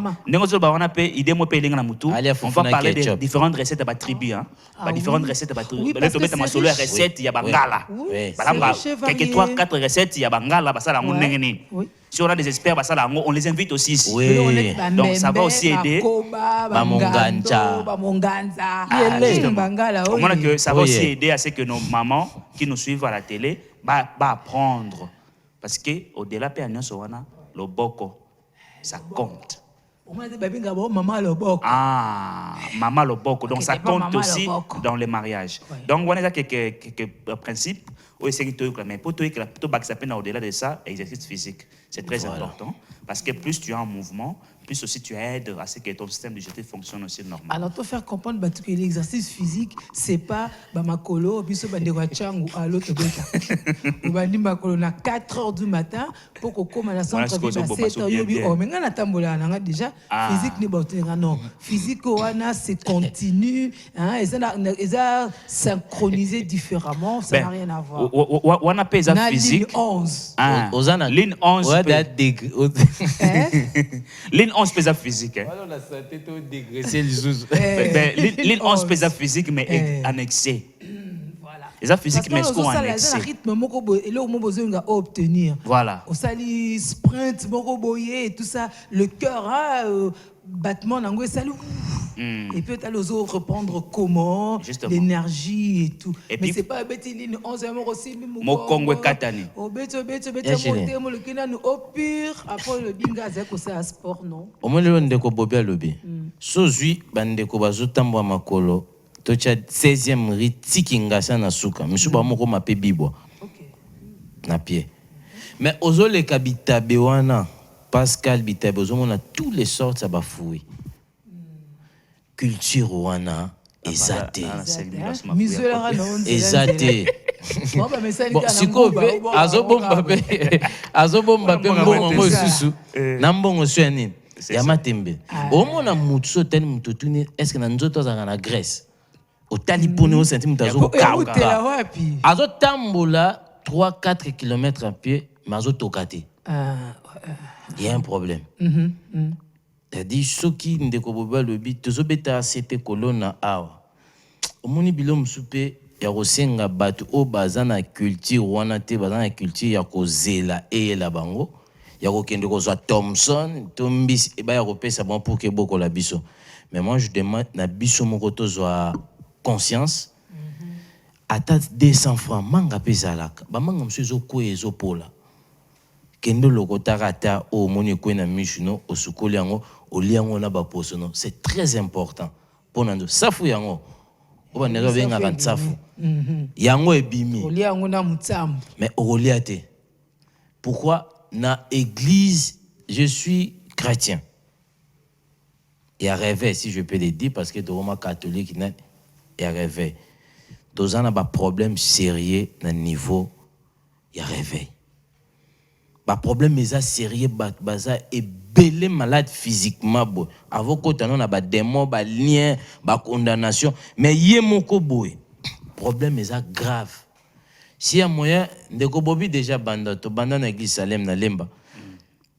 on va parler des différentes recettes à la tribu. Différentes recettes à la tribu. Là, tu mets ma solo recette, il y a bangala. Quelques 3-4 recettes, il y a bangala. Si on a des experts, on les invite aussi. Donc ça va aussi aider. Ça va aussi aider à ce que nos mamans qui nous suivent à la télé va apprendre. Parce qu'au-delà le boko, ça compte. Maman Loboko. Donc ça compte aussi dans les mariages. Donc on a quelques principes. Mais pour toi, au-delà de ça, exercice physique, c'est très important. Parce que plus tu es en mouvement, plus aussi tu aides à ce que ton système digestif fonctionne aussi normalement. Alors, tu faire comprendre que l'exercice physique, ce n'est pas Bamakolo, puis Bandewachang ou à l'autre bêta. Ou Bandimakolo, à 4 h du matin, pour qu'on commence à centre à 7 h. Oh, mais on a tambola, on a déjà physique n'est pas non. Physique, c'est continu, ils ont synchronisé différemment, ça n'a rien à voir. On a payé ça physique. Ligne 11. Ligne 11 pèse physique. Ligne 11 pèse physique, mais en excès. Les physiques, mais en excès. Voilà. Au sali sprint, et tout ça, le cœur, battement, et puis tu les autres reprendre comment, l'énergie et tout. Et mais c'est pas bête ligne 11 aussi mon Congo katani. Au bête monter mo le kinanu au pur après le binga zeko c'est sport non. Au moins le ndeko bobia lobi. Sozui bandeko bazotambo makolo. Tocha 16e ritiki ngasa na suka. Misuba moko mape bibwa. OK. Na pied. Mais ozole kabita bewana Pascal Bitabe ozomona tous les sortes ça bafoui. Culture wana ezate ezate bon siko azobomba pe mbongo mosusu na mbongo swani ya matembe omona mutu so tani mutu tuni est-ce que na nzoto azaka na graisse otali pone o senti mutu Utela wapi? azotambola 3-4 km à pied mais azotoka te il y a un problème c'est-à-dire soki ndeko boba lobi tozobeta acete kolona awa omoni bilo mosusu mpe ya kosenga bato oyo baza na culture wana te baza na culture ya kozela eyela bango ya kokende kozwa Thomson to mbisi ebaya kopesa bon pour ke bokola biso mais moi je demande na biso moko tozwa conscience ata 200 francs manga mpe ezalaka bamanga mosusu ezokwea ezopola kende lokotaka ata oyo omoni ekwe na misu no osukoli yango olia yango na baposo no c'est très important mpona nzo safu yango oyo bandeko babengaka nsafu yango ebimi Olia yango na mutsambu. mais okolia te pourquoi na église je suis chrétien il y a réveil si je peux le dire parce que dans catholique il y a réveil dans un problème sérieux na niveau il y a réveil ba problème est sérieux baza ebele malade physiquement bo avant que tu na ba démon ba lien ba condamnation mais yé moko boy problème est grave si y a moyen ndeko bobi déjà banda na église Salem na lemba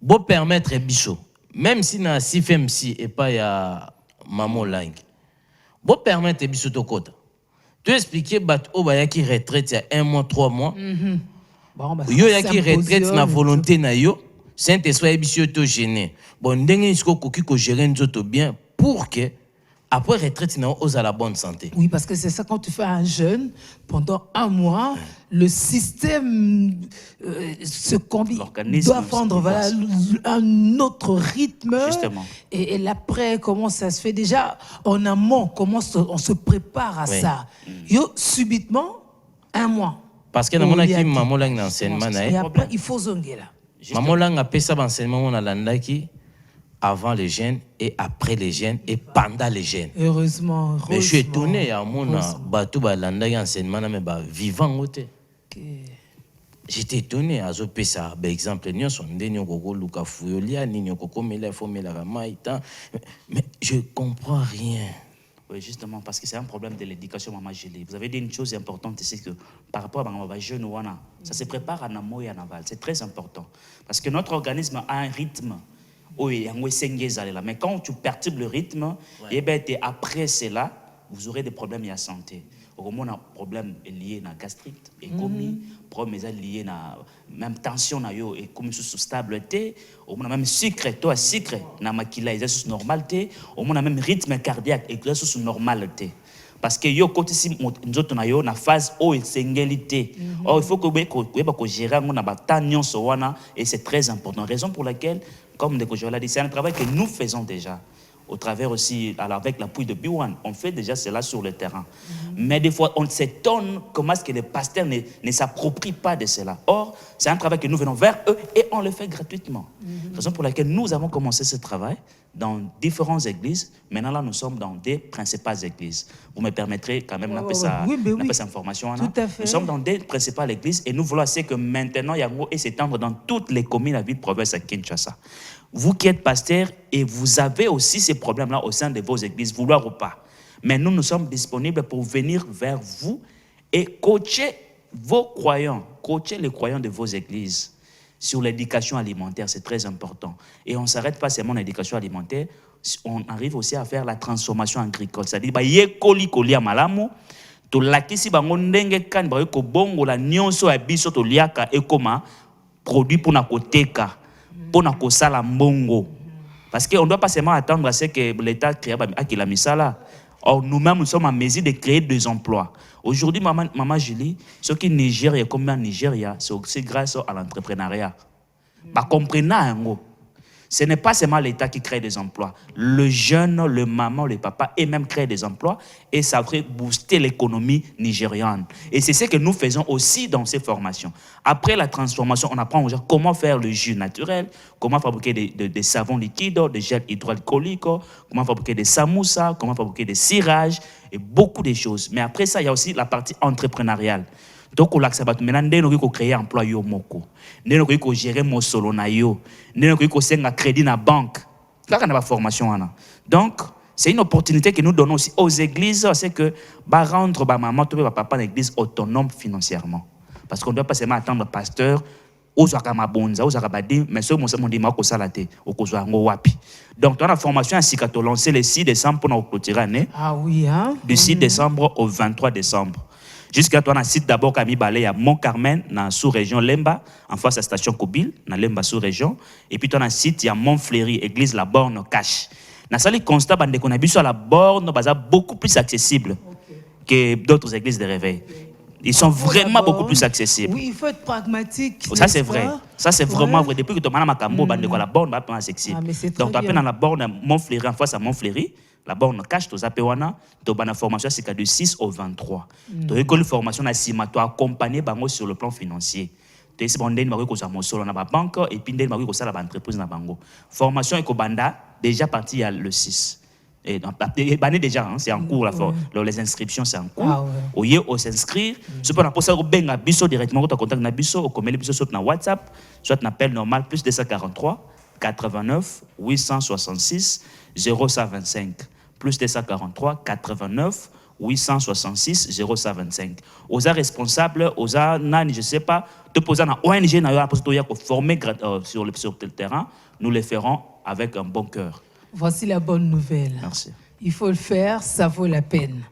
bo permettre biso même si na CFMC et pas ya Mamo Lang bo permettre biso to kota tu expliquer bat o ba yaki retraite ya 1 mois 3 mois yo yaki retraite na volonté na yo Saint-Esprit biso to gêné bon ndenge isko koki ko gérer nzoto bien pour que après retraite na aux à la bonne santé. Oui, parce que c'est ça, quand tu fais un jeûne pendant 1 mois, le système se combine, doit prendre voilà, un autre rythme. Justement. Et l'après, comment ça se fait déjà en amont, comment on se prépare à ça. Yo, subitement, 1 mois. Parce que dans mon équipe, maman lang d'enseignement, et après, il faut zonger là. Maman lang a fait ça d'enseignement, on a l'andaki. Avant les gènes et après les gènes et pendant les gènes. Heureusement. Mais je suis étonné à mon bateau balanda enseignement mais vivant côté. J'étais étonné à zoper ça par exemple nous sommes des nyoko luka fuyolia ni nyoko mela fo mela maïta mais je comprends rien. Oui, justement, parce que c'est un problème de l'éducation, Maman Julie. Vous avez dit une chose importante, c'est que par rapport à jeunes, ça se prépare en amont et en aval. C'est très important. Parce que notre organisme a un rythme. Mais quand tu perturbes le rythme, et ben, après cela, vous aurez des problèmes de santé. Au moins, un problème lié à la gastrite, et problème lié à même tension, et comme sous stabilité, au moins même sucre, toi sucre, na makila, ils sont normalité, au moins même rythme cardiaque, et ils sont normalité. Parce que yo côté si nous autres na yo na phase o singalité. Or il faut que gérer on a batanion sowana et c'est très important. Raison pour laquelle comme je l'ai dit c'est un travail que nous faisons déjà au travers aussi avec l'appui de B1, on fait déjà cela sur le terrain. Mais des fois on s'étonne comment est-ce que les pasteurs ne s'approprient pas de cela. Or, c'est un travail que nous venons vers eux et on le fait gratuitement. Raison pour laquelle nous avons commencé ce travail dans différentes églises. Maintenant, là, nous sommes dans des principales églises. Vous me permettrez quand même d'appeler ça information. Tout à fait. Nous sommes dans des principales églises et nous voulons essayer que maintenant, Yango et s'étendre dans toutes les communes, la ville, province à Kinshasa. Vous qui êtes pasteur et vous avez aussi ces problèmes-là au sein de vos églises, vouloir ou pas. Mais nous sommes disponibles pour venir vers vous et coacher vos croyants, coacher les croyants de vos églises sur l'éducation alimentaire, c'est très important. Et on ne s'arrête pas seulement à l'éducation alimentaire, on arrive aussi à faire la transformation agricole. C'est-à-dire, produit pour na koteka, pour na kosala mbongo. Parce qu'on ne doit pas seulement attendre à ce que l'État crée la misala. Or, nous-mêmes, nous sommes en mesure de créer des emplois. Aujourd'hui, Maman Julie, ce qui est Nigeria, comme en Nigeria, c'est aussi grâce à l'entrepreneuriat. Bah, comprenez, ce n'est pas seulement l'État qui crée des emplois. Le jeune, le maman, le papa, et même créent des emplois et ça fait booster l'économie nigériane. Et c'est ce que nous faisons aussi dans ces formations. Après la transformation, on apprend aux gens comment faire le jus naturel, comment fabriquer des savons liquides, des gels hydroalcooliques, comment fabriquer des samoussas, comment fabriquer des cirages et beaucoup de choses. Mais après ça, il y a aussi la partie entrepreneuriale. Donc, on a créer un emploi yo moko. On a gérer mon solo na yo. On a crédit na banque. Kaka na ba formation wana. Donc c'est une opportunité que nous donnons aussi aux églises, c'est que bah rendre bah maman tout bah papa l'église autonome financièrement. Parce qu'on ne doit pas seulement attendre le pasteur aux akama-bonza, aux akabadi, mais ce mon dit mako salate au kozwango wapi. Donc dans la formation ainsi qu'a lancé le 6 décembre pour nous clôturer l'année. Ah oui hein. Du 6 décembre au 23 décembre. Jusqu'à toi, on a site d'abord Camille Balé à Mont-Carmel, dans la sous-région Lemba, en face de la station Kobil, dans Lemba sous-région. Et puis, on a site, il y a Montfléry, église La Borne, Cache. Dans ce constat, on a vu sur la Borne, beaucoup plus accessible que d'autres églises de réveil. Ils sont vraiment beaucoup plus accessibles. Oui, il faut être pragmatique. Ça, c'est vrai. Ça, c'est vraiment vrai. Depuis que tu as la Borne, va accessible. Donc, tu as dans la Borne, Montfléry, en face à Montfléry. La borne cache, tu as une formation c'est du 6 au 23. Tu as une formation tu as accompagné sur le plan financier. Tu as une banque et puis une entreprise. Formation est déjà partie le 6. Déjà, c'est en cours. Les inscriptions, c'est en cours. On s'inscrire. Si on a ça, on directement contact on WhatsApp, soit un appel normal, plus 243 89 866 0125 plus 243 89 866 0125. Aux responsables, aux nani, je sais pas, te poser en ONG na former sur le terrain, nous le ferons avec un bon cœur. Voici la bonne nouvelle. Merci. Il faut le faire, ça vaut la peine.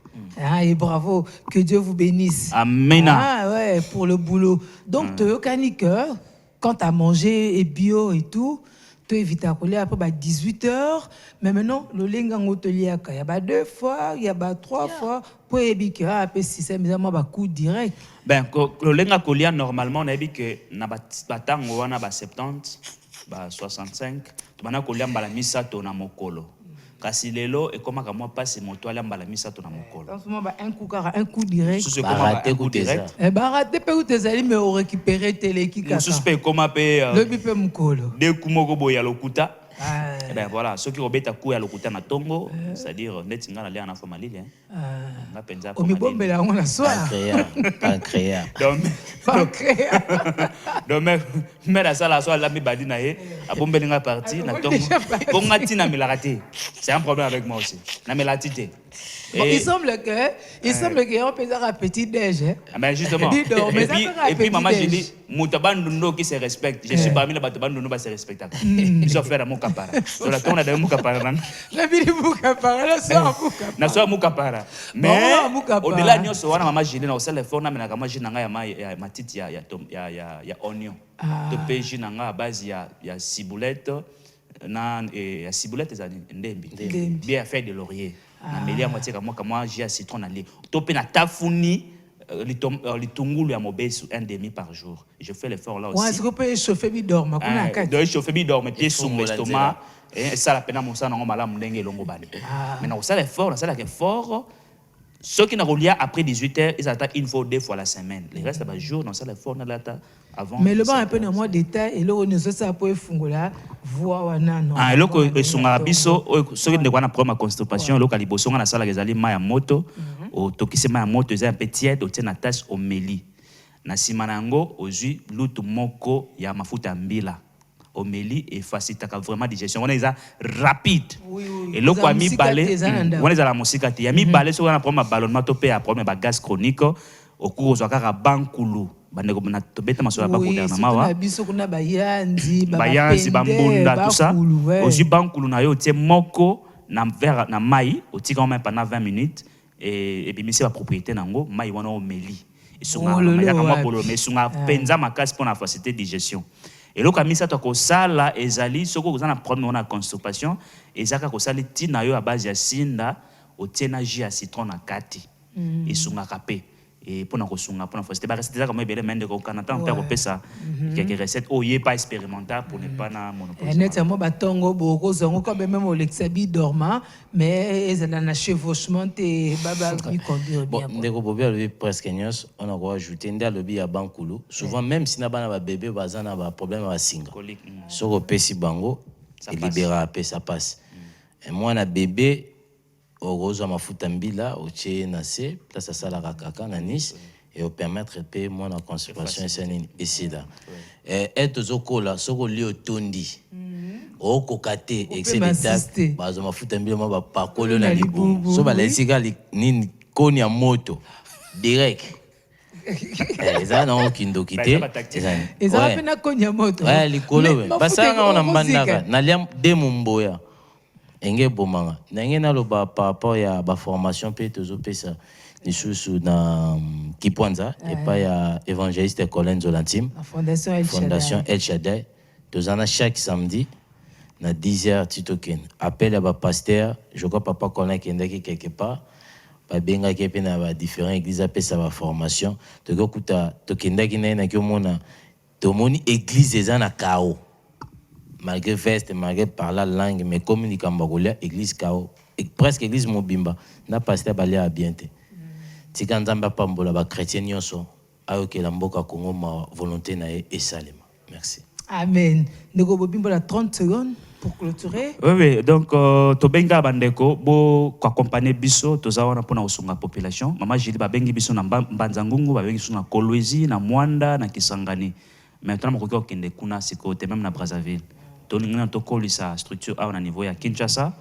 Et bravo, que Dieu vous bénisse. Amen. Ah ouais, pour le boulot. Donc, tu as quand tu as mangé et bio et tout, tu évites à coller après 18h. Mais maintenant, le lingang hôtelier, il y a 2 fois, il y a 3 fois. Pour éviter que après 6 un coup direct. Ben, le lingang hôtelier, normalement, on a dit que na batang on a 70, 65. Tu vas coller la misa na mokolo. Kasi lelo et comment moi passe mon toile la misa na mokolo. En ce moment, un coup direct. Raté coup direct. Raté peu tes amis mais on récupérer télé qui kaka. Suspect comment payer le bipé mokolo. De kumoko boya lokuta. Ben voilà, ceux qui obéissent à coup à lokuta na tongo, c'est-à-dire netinga na lé en afro malili hein. Na penza pour malili. Bombe la on la soir. Pancréas. Donc mais la salle la soir la mi badi na ye, a bombe linga parti na tongo. Bonga tina mi la raté. C'est un problème avec moi aussi. Na me la tité. Bon, il semble que on peut faire un petit déj. Mais justement. Et puis maman j'ai dit Moutabandundo qui se respecte. Je suis parmi les Batabandundo qui se respectent. Ils ont fait à Moukapara. Sur la tourne de Moukapara. La ville de Moukapara, la soeur Moukapara. La soeur Moukapara. Mais au-delà de ça, maman j'ai dit na osala fort na menaka maman j'ai nanga ya matiti ya oignon. De péché nanga à base ya ciboulette na ya ciboulette za ndembi. Bien fait de laurier. Na melia moitié comme moi j'ai à citron na lait. Topé na tafuni litungulu ya mobesu un demi par jour. Je fais l'effort là aussi. Ouais, est-ce qu'on peut chauffer bidor ma kuna kati. Donc chauffer bidor mais pieds sur l'estomac et ça la peine mon sang na malamu ndenge longo bani. Maintenant ça l'effort, ça l'effort. Ceux qui n'ont relié après 18h, ils attendent une fois ou 2 fois la semaine. Le reste des jours, dans ça l'effort on l'attend avant. Mais le bon un peu dans moi détail et là on ne sait ça pour fungola voir wana non. Ah eloko esunga biso ceux qui ne connaissent pas ma constipation loka liboso na sala ezali ma ya moto o tokise ma ya moto eza un peu tiède o tena tasse au meli. Na simanango ozui lutu moko ya mafuta mbila. Omeli et facilite vraiment digestion. On est rapide. Et le quoi mi balé, on est à la musique. Il y a mi balé sur un problème ballonnement topé à problème gaz chronique au cours de la bankulu. Na tobeta masola ba koda na mawa. Bayanzi bambunda tout ça. Aussi bankulu na yo tie moko na verre na mai, au tika même pendant 20 minutes et puis monsieur la propriété nango mai wana omeli. Et sunga ya kama bolo mais sunga penza makasi pour la facilité digestion. Et là, comme ça, tu as sala ezali, ce que vous avez problème na constipation, ezaka ko sali tina yo à base ya sinda, au tiena jus à citron na kati, et sunga kapé. Et pour na ko sunga pour na facilité, ba rester comme bele mende ko kanata on peut ça quelques recettes oh yé pas expérimental pour ne pas na monopole. Nettement batongo boko zongo comme même au lexabi dormant, mais ezala na chevauchement et baba qui conduire bien. Bon, ndeko bobia le presque nyos, on a ajouté nda lobi ya bankulu. Souvent même si na bana ba bébé bazana ba problème ba singa. Soko pesi bango, il libéra après ça passe. Et moi na bébé Orozo mafuta mbila oche na se place ça la kaka na Nice et au permettre pe moi na conservation ici là et tozokola soko li otondi au kokate excès m'insister. d'état bazo mafuta mbilo ma ba kolo na libumu so ba lesika ni koni ya moto direct eza na kindo kité eza pena konya moto likolo basanga on mbandaka na lia demo mboya enge bomanga nange na loba par rapport ya ba formation pe tozo pesa lisusu na Kipwanza et pas ya évangéliste Colin Zolantime Fondation El Shaddai tozana chaque samedi na 10h titoken appel à ba pasteur je crois papa Colin kendaki quelque part ba benga ki pe na ba différents églises pesa ba formation tokokuta tokendaki na kiomona tomoni église eza na kao malgré veste malgré parler langue mais communique en bagolia église kao presque église mobimba na pasteur balia à bien te tika nzamba pambola ba chrétien nyonso ayokela mboka Congo ma volonté na esalema merci. Amen. Nego bobimbo la 30 secondes pour clôturer. Oui, donc tobenga bandeko bo ko accompagner biso tozawana pona usunga population. Mama Jili babengi biso na Mbanzangungu, babengi biso na Kolwezi, na Mwanda, na Kisangani. Maintenant moko kende kuna sikote même na Brazzaville. Toningana tokolisa structure a au niveau ya Kinshasa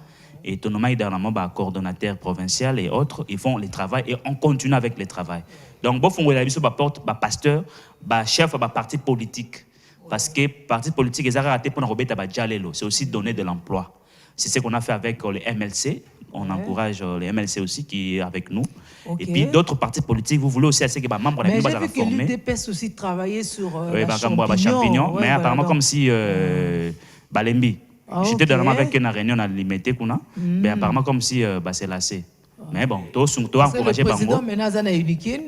et tonomai dernièrement ba coordonnateur provincial et autres, ils font le travail et on continue avec le travail. Donc bo fongo la biso ba porte ba pasteur, ba chef ba parti politique. Parce que parti politique, ils ont raté pour c'est aussi donner de l'emploi. C'est ce qu'on a fait avec les MLC. On encourage les MLC aussi qui est avec nous. Et puis d'autres partis politiques, vous voulez aussi assez que les membres de la formée. Mais j'ai vu que l'UDPS aussi travaillait sur champignon. Mais apparemment comme si Balembi. J'étais dernièrement avec une réunion à limité mais apparemment comme si c'est lassé. Mais bon, tout encourager Bango. Le président Menazana Unikin,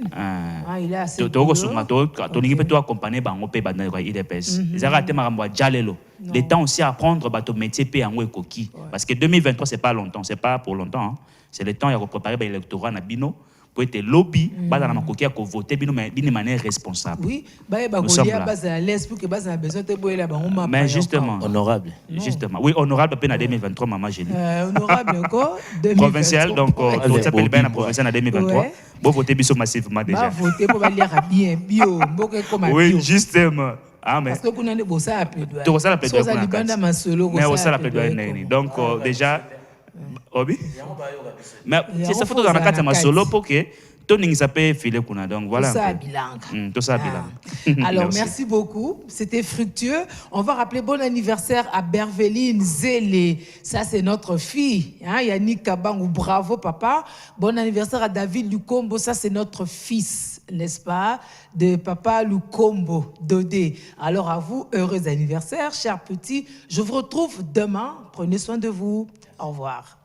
il est assez tout accompagner Bango pe bandana IDPS. Ils ont raté marambo jalelo. Le temps aussi à apprendre bateau métier pe en coquille. Parce que 2023 c'est pas longtemps, c'est pas pour longtemps. C'est le temps il y a préparer l'électorat na bino pour être lobby bazana makoki à voter bino mais d'une manière responsable. Oui, bagolia bazana l'aise pour que bazana besoin de boire la bango. Mais justement honorable. Justement. Oui, honorable pe na 2023 maman Gélie. Honorable encore 2023. Provincial donc tout s'appelle bien provincial en 2023. Bon voter biso massivement déjà. Ba voter pour lire bien bio, boke comme oui, justement. Ah, mais parce que vous n'avez pas ça à plaidoyer. Tu ça la plaidoyer. Mais ça la plaidoyer. Donc déjà Obi? Mais c'est ça photo dans la carte ma solo pour que Tony s'appelle filer kuna donc voilà. Tout ça bilan. Alors merci beaucoup, c'était fructueux. On va rappeler bon anniversaire à Berveline Zélé. Ça c'est notre fille, hein, Yannick Kabangou, bravo papa. Bon anniversaire à David Lukombo, ça c'est notre fils, n'est-ce pas, de papa Lukombo Dodé. Alors à vous, heureux anniversaire, chers petits. Je vous retrouve demain. Prenez soin de vous. Au revoir.